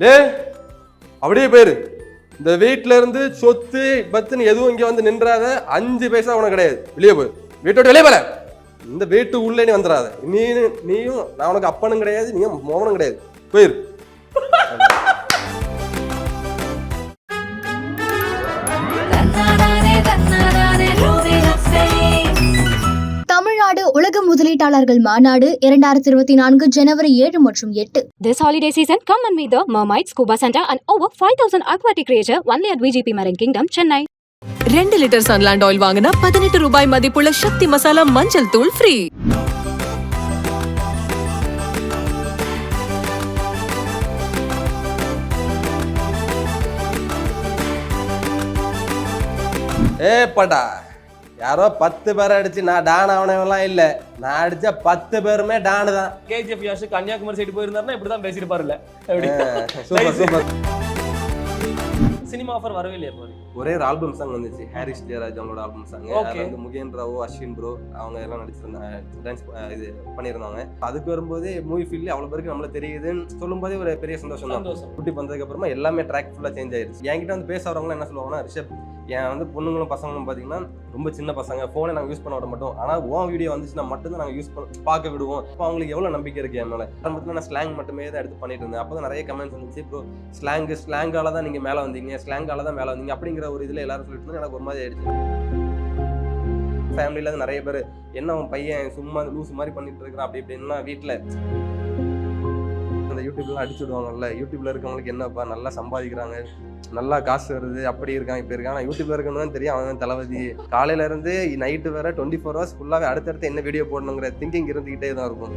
டே அப்படியே போயிரு. இந்த வீட்டுல இருந்து சொத்து பத்துன்னு எதுவும் இங்க வந்து நின்றாத. 5 பைசா உனக்கு கிடையாது. வெளியே போய் வீட்டோட வெளியே போல. இந்த வீட்டு உள்ளே நீ வந்துடாத. நீயும் நான் உனக்கு அப்பனும் கிடையாது, நீயும் மோகனும் கிடையாது. போயிரு. தமிழ்நாடு உலக முதலீட்டாளர்கள் மாநாடு 2024 ஜனவரி 7 மற்றும் 8. This holiday season, come and meet the Mermaid Scuba Center and over 5,000 aquatic creature only at VGP Marine Kingdom, Chennai. 2 litre Sunland oil வாங்கினா 18 ரூபாய் மதிப்புள்ள சக்தி மசாலா மஞ்சள் தூள் ஃப்ரீ. படா யாரோ 10 பேரை அடிச்சு நான் டான் ஆனவெல்லாம் இல்ல. நான் அடிச்ச 10 பேருமே டானு தான். கேஜிஎஃப் யாஷ் கன்னியாகுமரி சைடு போயிருந்தாருன்னா இப்படிதான் பேசிருப்பாருல்ல. Super super. சினிமா ஆஃபர் வரவே இல்லையா போய்? ஒரே ஒரு ஆல்பம் சாங் வந்துச்சு, ஹாரிஸ் ஜெயராஜ் அவங்களோட ஆல்பம் சாங். அதுல வந்து முகேன் ராவ், அஸ்வின் ப்ரோ அவங்க எல்லாம் நடிச்சிருந்தாங்க, டான்ஸ் இது பண்ணியிருந்தாங்க. அதுக்கு வரும்போது மூவி ஃபீல்ட்ல அவ்வளவு பேருக்கு நம்மள தெரியுதுன்னு சொல்லும் போதே ஒரு பெரிய சந்தோஷம் தான். குட்டி வந்ததுக்கு அப்புறமா எல்லாமே ட்ராக் ஃபுல்லா சேஞ்ச் ஆயிருச்சு. என்கிட்ட வந்து பேச வரவங்க என்ன சொல்லுவாங்கன்னா, ரிஷப் ஏன் வந்து பொண்ணுங்களும் பசங்களும் பார்த்தீங்கன்னா ரொம்ப சின்ன பசங்க, ஃபோனை நாங்கள் யூஸ் பண்ண விட மாட்டோம், ஆனால் உன் வீடியோ வந்துச்சுன்னா மட்டும்தான் நாங்கள் யூஸ் பார்க்க விடுவோம். இப்போ அவங்களுக்கு எவ்வளோ நம்பிக்கை இருக்கு என் மேலே. ஆரம்பத்தில் நான் ஸ்லாங் மட்டுமே தான் எடுத்து பண்ணிட்டு இருந்தேன். அப்போ தான் நிறைய கமெண்ட்ஸ் வந்துச்சு, இப்போ ஸ்லாங்கால தான் நீங்கள் மேலே வந்தீங்க, ஸ்லாங்கால தான் மேலே வந்தீங்க அப்படிங்கிற ஒரு இதில் எல்லாரும் சொல்லிட்டு இருந்தாங்க. எனக்கு ஒரு மாதிரி ஆயிடுச்சு. ஃபேமிலியில் நிறைய பேர் என்ன அவன் பையன் சும்மா லூஸ் மாதிரி பண்ணிட்டு இருக்கிறான் அப்படி இப்படின்னா வீட்டில் அந்த யூடியூப்லாம் அடிச்சு விடுவாங்கல்ல. யூடியூப்ல இருக்கவங்களுக்கு என்னப்பா நல்லா சம்பாதிக்கிறாங்க, நல்லா காசு வருது, அப்படி இருக்கான் இப்படி இருக்கான். ஆனால் யூடியூப்ல இருக்கணும் தெரியும் அவன் தளபதி. காலையில இருந்து நைட்டு வேற 24 hours ஃபுல்லாவே அடுத்தடுத்து என்ன வீடியோ போடணுங்கிற திங்கிங் இருந்துகிட்டே தான் இருக்கும்.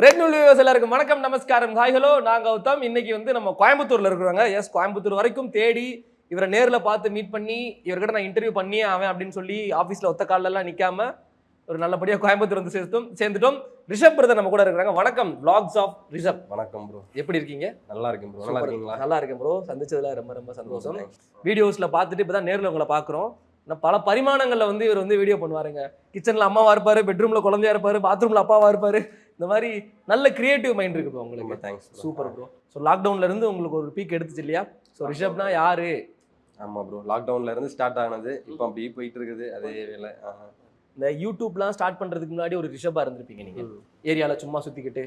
ரெட் நியூஸ் வியூவர்ஸ் எல்லாருக்கும் வணக்கம், நமஸ்காரம், ஹாய் ஹலோ. நான் கௌதம். இன்னைக்கு வந்து நம்ம கோயம்புத்தூர்ல இருக்கிறாங்க. எஸ், கோயம்புத்தூர் வரைக்கும் தேடி இவரை நேரில் பார்த்து மீட் பண்ணி இவர்கிட்ட நான் இன்டர்வியூ பண்ணி அவன் அப்படின்னு சொல்லி ஆஃபீஸில் ஒத்த காலெல்லாம் நிற்காம ஒரு நல்லபடியாக கோயம்புத்தூர் வந்து சேர்ந்துட்டோம். ரிஷப் பிரதர் நம்ம கூட இருக்கிறாங்க. வணக்கம், vlogs ஆஃப் ரிஷப். வணக்கம் ப்ரோ, எப்படி இருக்கீங்க? நல்லா இருக்கேன் ப்ரோ. நல்லா இருக்கீங்களா? நல்லா இருக்கேன் ப்ரோ. சந்திச்சதுல ரொம்ப ரொம்ப சந்தோஷம். வீடியோஸ்ல பார்த்துட்டு இப்போ தான் நேரில் உங்களை பார்க்குறோம். பல பரிமாணங்களில் வந்து இவர் வந்து வீடியோ பண்ணுவாருங்க. கிச்சனில் அம்மாவா இருப்பாரு, பெட்ரூம்ல குழந்தையா இருப்பாரு, பாத்ரூம்ல அப்பாவா இருப்பாரு. இந்த மாதிரி நல்ல கிரியேட்டிவ் மைண்ட் இருக்கு ப்ரோ உங்களுக்கு. தேங்க்ஸ். Super bro. ஸோ லாக்டவுன்ல இருந்து உங்களுக்கு ஒரு பீக் எடுத்துச்சு இல்லையா? ஸோ ரிஷப்னா யாரு? ஆமா ப்ரோ, லாக்டவுன்ல இருந்து ஸ்டார்ட் ஆனது, இப்போ அப்படியே போயிட்டு இருக்குது அதே வேலை. இந்த யூடியூப்லாம் ஸ்டார்ட் பண்ணுறதுக்கு முன்னாடி ஒரு ரிஷபாக இருந்திருப்பீங்க நீங்கள். ஏரியாவில் சும்மா சுற்றிக்கிட்டு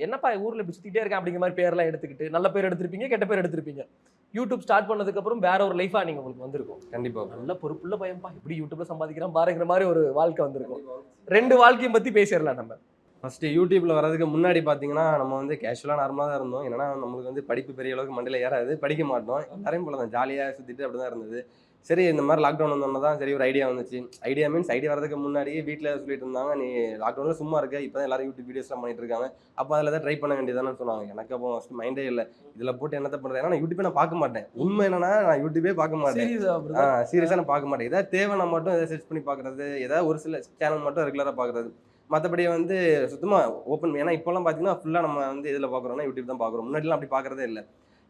என்னப்பா ஊரில் இப்படி சுற்றிட்டே இருக்கேன் அப்படிங்கிற மாதிரி பேர்லாம் எடுத்துக்கிட்டு நல்ல பேர் எடுத்திருப்பீங்க, கெட்ட பேர் எடுத்திருப்பீங்க. யூடியூப் ஸ்டார்ட் பண்ணதுக்கப்புறம் வேற ஒரு லைஃபாக நீங்கள் உங்களுக்கு வந்திருக்கும். கண்டிப்பாக நல்ல பொறுப்புள்ள பையன்பா, இப்படி யூடியூப்ல சம்பாதிக்கிறான் பாருங்கிற மாதிரி ஒரு வாழ்க்கை வந்திருக்கும். 2 வாழ்க்கையும் பற்றி பேசிடலாம் நம்ம. ஃபஸ்ட்டு யூடியூப்பில் வரதுக்கு முன்னாடி பார்த்தீங்கன்னா நம்ம வந்து கேஷுவலாக நார்மலாக தான் இருந்தோம். ஏன்னா நம்மளுக்கு வந்து படிப்பு பெரிய அளவுக்கு மண்டையில் ஏறாது, படிக்க மாட்டோம். எல்லாரையும் போல தான் ஜாலியாக சுற்றிட்டு அப்படி தான் இருந்தது. சரி, இந்த மாதிரி லாக்டவுன் வந்தோன்னா தான் சரி ஒரு ஐடியா வந்துச்சு. ஐடியா மீன்ஸ் ஐடியா வரதுக்கு முன்னாடியே வீட்டில் சொல்லிட்டு இருந்தாங்க, நீ லாக்டவுனில் சும்மா இருக்க, இப்போ தான் எல்லாரும் யூடியூப் வீடியோஸ்லாம் பண்ணிட்டு இருக்காங்க, அப்போ அதில் தான் ட்ரை பண்ண வேண்டியதானு சொன்னாங்க. எனக்கு அப்போ ஃபஸ்ட்டு மைண்டே இல்லை, இதில் போட்டு என்னத்தை பண்ணுறேன். ஏன்னா நான் யூடியூப்பே நான் பார்க்க மாட்டேன். உண்மை என்னன்னா நான் யூடியூபே பார்க்க மாட்டேன். சீரியஸாக நான் பார்க்க மாட்டேன். எதாவது தேவைன்னா மட்டும் எதாவது சர்ச் பண்ணி பார்க்குறது, ஏதாவது ஒரு சில சேனல் மட்டும் ரெகுலராக பார்க்குறது. மற்றபடி வந்து சுத்தமாக ஓப்பன். ஏன்னா இப்போலாம் பார்த்தீங்கன்னா ஃபுல்லாக நம்ம வந்து இதில் பார்க்குறோம்னா யூடியூப் தான் பார்க்குறோம். முன்னாடிலாம் அப்படி பார்க்குறதே இல்லை.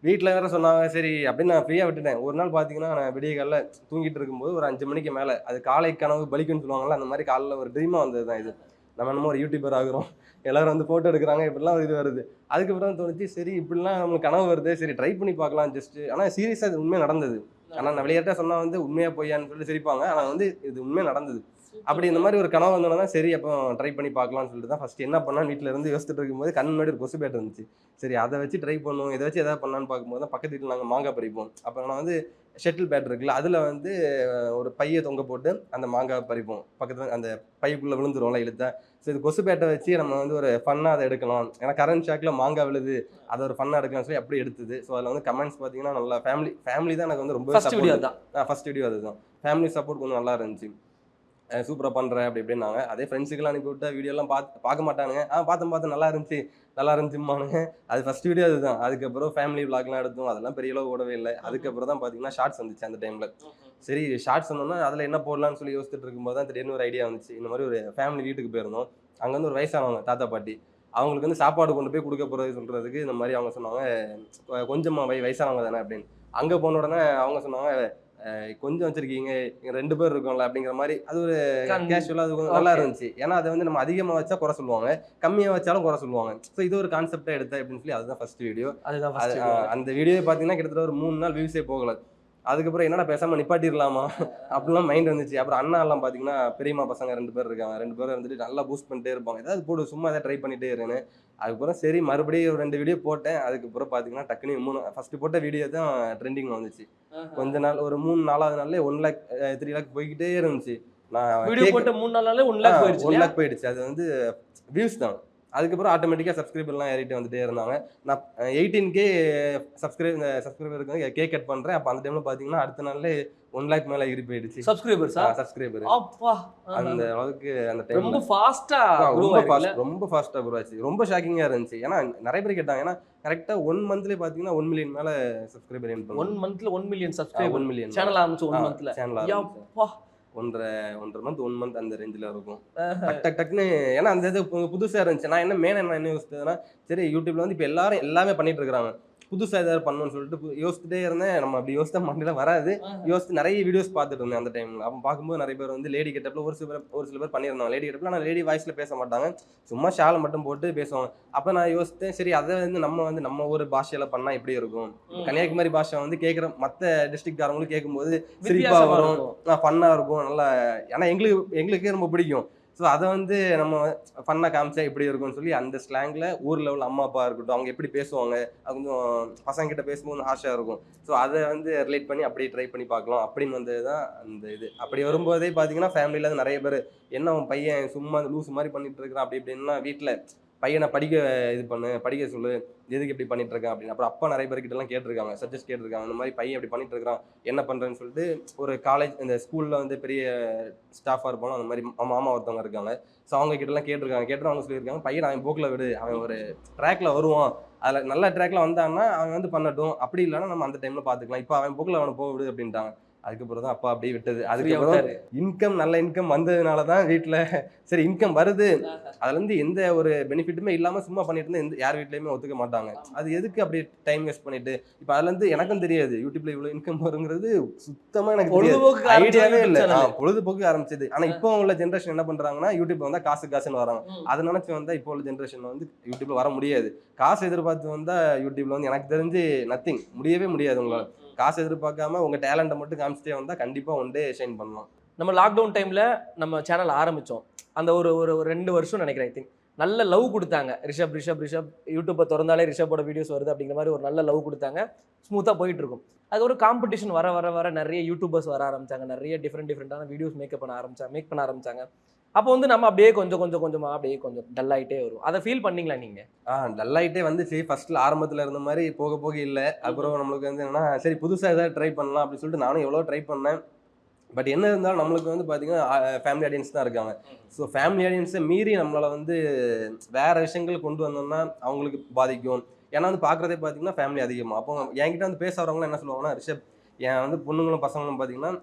வீட்டில் வேறு சொன்னாங்க, சரி அப்படின்னு நான் ஃப்ரீயாக விட்டுட்டேன். ஒரு நாள் பார்த்தீங்கன்னா நான் விடிய காலைல தூங்கிட்டு இருக்கும்போது ஒரு 5 மணிக்கு மேலே, அது காலை கனவு பலிக்குன்னு சொல்லுவாங்கள்ல, அந்த மாதிரி காலையில் ஒரு ட்ரீமாக வந்தது தான் இது. நம்ம என்னமோ ஒரு யூடியூபர் ஆகிறோம், எல்லோரும் வந்து ஃபோட்டோ எடுக்கிறாங்க, இப்படிலாம் ஒரு இது வருது. அதுக்கப்புறம் தோணுச்சு, சரி இப்படிலாம் நம்மளுக்கு கனவு வருது, சரி ட்ரை பண்ணி பார்க்கலாம் ஜஸ்ட்டு. ஆனால் சீரியஸாக இது உண்மையாக நடந்தது. ஆனால் நான் விளையாட்டாக சொன்னால் வந்து உண்மையாக பொய்யான்னு சொல்லி சிரிப்பாங்க, ஆனால் வந்து இது உண்மையாக நடந்தது. அப்படி இந்த மாதிரி ஒரு கனவு வந்தோன்னா தான் சரி அப்போ ட்ரை பண்ணி பார்க்கலாம்னு சொல்லிட்டு தான் ஃபஸ்ட்டு என்ன பண்ணால் வீட்டில் இருந்து யோசிச்சுட்டு இருக்கும்போது கண் முன்னாடி ஒரு கொசு பேட் இருந்துச்சு. சரி அதை வச்சு ட்ரை பண்ணுவோம், இதை வச்சு எதாவது பண்ணலான்னு பார்க்கும்போது தான் பக்கத்து வீட்டில் நாங்கள் மாங்காய் பறிப்போம். அப்போ நான் வந்து ஷட்டில் பேட் இருக்குல்ல, அதில் வந்து ஒரு பையை தொங்க போட்டு அந்த மாங்காய் பறிப்போம். பக்கத்தில் அந்த பைக்குள்ளே விழுந்துருவோம்ல இழுத்தா. ஸோ இது கொசு பேட்டை வச்சு நம்ம வந்து ஒரு ஃபன்னாக அதை எடுக்கலாம். ஏன்னா கரண்ட் ஷாக்கில் மாங்காய் விழுது, அதை ஒரு ஃபன்னாக எடுக்கலாம் சொல்லி அப்படி எடுத்தது. ஸோ அதில் வந்து கமெண்ட்ஸ் பார்த்தீங்கன்னா நல்லா ஃபேமிலி தான் எனக்கு வந்து ரொம்ப ஃபஸ்ட் வீடியோ அதுதான். ஃபேமிலி சப்போர்ட் கொஞ்சம் நல்லா இருந்துச்சு. சூப்பராக பண்ணுறேன் அப்படி இப்படின்னாங்க. அதே ஃப்ரெண்ட்ஸுக்கெல்லாம் அனுப்பி விட்டா வீடியோலாம் பார்க்க மாட்டானுங்க. பார்த்து நல்லா இருந்துச்சுமானுங்க. அது ஃபஸ்ட் வீடியோ அதுதான். அதுக்கப்புறம் ஃபேமிலி விளாக்லாம் எடுத்தோம், அதெல்லாம் பெரிய அளவு ஓடவே இல்லை. அதுக்கப்புறம் தான் பார்த்தீங்கன்னா ஷார்ட்ஸ் வந்துச்சு அந்த டைமில். சரி ஷார்ட்ஸ் வந்தோம்னா அதில் என்ன போடலான்னு சொல்லி யோசிச்சுட்டு இருக்கும்போது தான் திடீர்னு ஒரு ஐடியா வந்துச்சு. இந்த மாதிரி ஒரு ஃபேமிலி வீட்டுக்கு போயிருந்தோம். அங்கே வந்து ஒரு வயசானவங்க தாத்தா பாட்டி, அவங்களுக்கு வந்து சாப்பாடு கொண்டு போய் கொடுக்க போகிறது சொல்கிறதுக்கு இந்த மாதிரி அவங்க சொன்னாங்க, கொஞ்சமாக வயசானவங்க தானே அப்படின்னு. அங்கே போன உடனே அவங்க சொன்னாங்க, கொஞ்சம் வச்சிருக்கீங்க 2 பேர் இருக்கோம்ல அப்படிங்கிற மாதிரி அது ஒரு கேஷுவலாக அது கொஞ்சம் நல்லா Okay. இருந்துச்சு. ஏன்னா அதை வந்து நம்ம அதிகமாக வச்சா குறை சொல்லுவாங்க, கம்மியாக வச்சாலும் குறை சொல்லுவாங்க. ஸோ இது ஒரு கான்செப்டாக எடுத்தேன் அப்படின்னு சொல்லி அதுதான் ஃபர்ஸ்ட் வீடியோ. அதுதான் அது first video. அந்த வீடியோ பார்த்தீங்கன்னா கிட்டத்தட்ட ஒரு 3 நாள் வியூஸே போகல. அதுக்கப்புறம் என்னடா பேசாமல் நிப்பாட்டிடலாமா அப்படிலாம் மைண்ட் வந்துச்சு. அப்புறம் அண்ணா எல்லாம் பார்த்தீங்கன்னா பெரியம்மா பசங்க 2 பேர் இருக்காங்க, 2 பேரும் இருந்துட்டு நல்லா பூஸ்ட் பண்ணிட்டே இருப்பாங்க, ஏதாவது போடு சும்மா எதாவது ட்ரை பண்ணிட்டே இருன்னு. அதுக்கப்புறம் சரி மறுபடியும் 2 வீடியோ போட்டேன். அதுக்கப்புறம் பார்த்தீங்கன்னா டக்குனு ஃபர்ஸ்ட் போட்ட வீடியோ தான் ட்ரெண்டிங் வந்துச்சு. கொஞ்ச நாள் ஒரு 3-4வது நாள்லேயே 1 லேக் 3 லேக் போய்கிட்டே இருந்துச்சு. நான் வீடியோ போட்டு 3 நாளாலே 1 லேக் போயிடுச்சு 1 இல்லையா? லேக் போயிடுச்சு. அது வந்து வியூஸ் தான். அதுக்கப்புறம் ஆட்டோமேட்டிக்காக சப்ஸ்கிரைபர்லாம் ஏறிட்டு வந்துட்டே இருந்தாங்க. நான் 18K சப்ஸ்கிரைபர் இருக்காங்க, கேக் கட் பண்ணுறேன். அப்போ அந்த டைமில் பார்த்தீங்கன்னா அடுத்த நாள்லே 1 லேக் மேலே ஏறி போயிடுச்சு சப்ஸ்கிரைபர்ஸா? சப்ஸ்கிரைபர். அப்பா அந்த அளவுக்கு அந்த ரொம்ப டைம்ல ஃபாஸ்டா ரொம்ப ஃபாஸ்ட்டாக க்ரோ ஆச்சு. ரொம்ப ஷாக்கிங்காக இருந்துச்சு. ஏன்னா நிறைய பேர் கேட்டாங்க. ஏன்னா கரெக்டாக 1 மந்த்லேயே பார்த்தீங்கன்னா 1 மில்லியன் மேலே சப்ஸ்கிரைபர் ஏன் 1 மந்த்ல 1 மில்லியன் 1 சப்ஸ்கிரைபர் மில்லியன் சேனல் ஆரம்பிச்சு 1 மந்த்ல. சேனல் அப்பா 1.5 மந்த் 1 மந்த் அந்த ரேஞ்சில் இருக்கும். டக்குன்னு ஏன்னா அந்த இது புதுசாக இருந்துச்சு. நான் என்ன யோசிச்சதுன்னா, சரி யூடியூப்ல வந்து இப்போ எல்லாரும் எல்லாமே பண்ணிட்டு இருக்காங்க, புதுசாக ஏதாவது பண்ணணும்னு சொல்லிட்டு யோசிச்சுட்டே இருந்தேன். நம்ம அப்படி யோசித்தா மண்ணில் வராது. யோசிச்சு நிறைய வீடியோஸ் பார்த்துட்டு இருந்தேன் அந்த டைமில். அப்போ பார்க்கும்போது நிறைய பேர் வந்து லேடி கெட்டப்பில் ஒரு சில பேர் பண்ணியிருந்தாங்க லேடி கெட்டப்பில். ஆனால் லேடி வாய்ஸில் பேச மாட்டாங்க, சும்மா ஷாலை மட்டும் போட்டு பேசுவாங்க. அப்போ நான் யோசித்தேன், சரி அதை வந்து நம்ம ஒரு பாஷையில் பண்ணால் எப்படி இருக்கும். கன்னியாகுமரி பாஷை வந்து கேட்குற மற்ற டிஸ்ட்ரிக்ட்காரங்களும் கேட்கும்போது சிரிப்பாக வரும், ஃபன்னாக இருக்கும் நல்லா. ஏன்னா எங்களுக்கே ரொம்ப பிடிக்கும். ஸோ அதை வந்து நம்ம ஃபன்னாக காமிச்சா எப்படி இருக்கும்னு சொல்லி அந்த ஸ்லாங்கில் ஊரில் உள்ள அம்மா அப்பா இருக்கட்டும், அவங்க எப்படி பேசுவாங்க, அது கொஞ்சம் பசங்கிட்ட பேசும்போது ஹாஷாக இருக்கும். ஸோ அதை வந்து ரிலேட் பண்ணி அப்படியே ட்ரை பண்ணி பார்க்கலாம் அப்படின்னு வந்தது தான் அந்த இது. அப்படி வரும்போதே பார்த்தீங்கன்னா ஃபேமிலியில் நிறைய பேர், என்ன அவன் பையன் சும்மா லூஸ் மாதிரி பண்ணிட்டு இருக்கிறான் அப்படி இப்படின்னா, வீட்டில் பையனை படிக்க சொல்லு, எதுக்கு இப்படி பண்ணிட்டு இருக்கான் அப்படின்னு. அப்புறம் அப்பா நிறைய பேர்கிட்டலாம் கேட்டிருக்காங்க, சஜஸ்ட் கேட்டிருக்காங்க, இந்த மாதிரி பையன் இப்படி பண்ணிட்டு இருக்கான் என்ன பண்ணுறேன்னு சொல்லிட்டு. ஒரு காலேஜ் இந்த ஸ்கூலில் வந்து பெரிய ஸ்டாஃபாக இருப்பாலும் அந்த மாதிரி மாமா ஒருத்தவங்க இருக்காங்க. ஸோ அவங்க கிட்டலாம் கேட்டு அவங்க சொல்லியிருக்காங்க, பையன் அவன் போக்கில் விடு, அவன் ஒரு ட்ராக்ல வருவான், அதில் நல்ல ட்ராக்ல வந்தான்னா அவன் வந்து பண்ணட்டும், அப்படி இல்லைன்னா நம்ம அந்த டைமில் பார்த்துக்கலாம், இப்போ அவன் போக்கில் அவனை போக விடு அப்படின்ட்டாங்க. அதுக்கப்புறம் தான் அப்பா அப்படியே விட்டது. அதுக்கப்புறம் நல்ல இன்கம் வந்ததுனால தான் வீட்டில் சரி இன்கம் வருது, அதுலேருந்து எந்த ஒரு பெனிஃபிட்டுமே இல்லாமல் சும்மா பண்ணிட்டு இருந்தால் யார் வீட்லையுமே ஒத்துக்க மாட்டாங்க. அது எதுக்கு அப்படி டைம் வேஸ்ட் பண்ணிட்டு. இப்போ அதுலேருந்து எனக்கும் தெரியாது யூடியூப்ல இவ்வளோ இன்கம் வருங்கிறது சுத்தமாக எனக்கு ஐடியாவே இல்லை. பொழுதுபோக்கு ஆரம்பிச்சது. ஆனால் இப்போ உள்ள ஜென்ரேஷன் என்ன பண்ணுறாங்கன்னா, யூடியூப்ல வந்தால் காசுன்னு வராங்க. அதை நினச்சி வந்தால் இப்போ உள்ள ஜென்ரேஷன் வந்து யூடியூப்ல வர முடியாது. காசு எதிர்பார்த்து வந்தால் யூடியூப்ல வந்து எனக்கு தெரிஞ்சு நத்திங், முடியவே முடியாது. உங்களால் காசு எதிர்பார்க்காம உங்க டேலண்ட்டை மட்டும் காமிச்சிட்டே வந்தா கண்டிப்பா ஒன் டே ஷைன் பண்ணலாம். நம்ம லாக்டவுன் டைம்ல நம்ம சேனல் ஆரம்பிச்சோம். அந்த ஒரு 2 வருஷம் நினைக்கிறேன். ஐ திங்க் நல்ல லவ் கொடுத்தாங்க. ரிஷப் யூடியூப்பை திறந்தாலே ரிஷப்போட வீடியோஸ் வருது அப்படிங்கிற மாதிரி ஒரு நல்ல லவ் கொடுத்தாங்க. ஸ்மூத்தாக போயிட்டு இருக்கும். அது ஒரு காம்படிஷன் வர நிறைய யூடியூபர்ஸ் வர ஆரம்பிச்சாங்க, நிறைய டிஃப்ரெண்டான வீடியோஸ் மேக் பண்ண ஆரம்பிச்சாங்க. அப்போ வந்து நம்ம அப்படியே கொஞ்சமா அப்படியே கொஞ்சம் டல் ஆகிட்டே வரும். அதை ஃபீல் பண்ணீங்களா நீங்க? டல் ஆகிட்டே வந்துச்சு. ஃபர்ஸ்ட்ல ஆரம்பத்தில் இருந்த மாதிரி போக இல்லை. அப்புறம் நம்மளுக்கு வந்து என்னன்னா, சரி புதுசாக ஏதாவது ட்ரை பண்ணலாம் அப்படின்னு சொல்லிட்டு நானும் எவ்வளோ ட்ரை பண்ணேன். பட் என்ன இருந்தாலும் நம்மளுக்கு வந்து பார்த்தீங்கன்னா ஃபேமிலி ஆடியன்ஸ் தான் இருக்காங்க. ஸோ ஃபேமிலி ஆடியன்ஸை மீறி நம்மளால் வந்து வேற விஷயங்கள் கொண்டு வந்தோம்னா அவங்களுக்கு பாதிக்கும். ஏன்னா வந்து பார்க்குறதே பார்த்தீங்கன்னா ஃபேமிலி அதிகமாக. அப்போ என்கிட்ட வந்து பேச வரவங்களாம் என்ன சொல்லுவாங்கன்னா, ரிஷப் என் வந்து பொண்ணுங்களும் பசங்களும் பார்த்தீங்கன்னா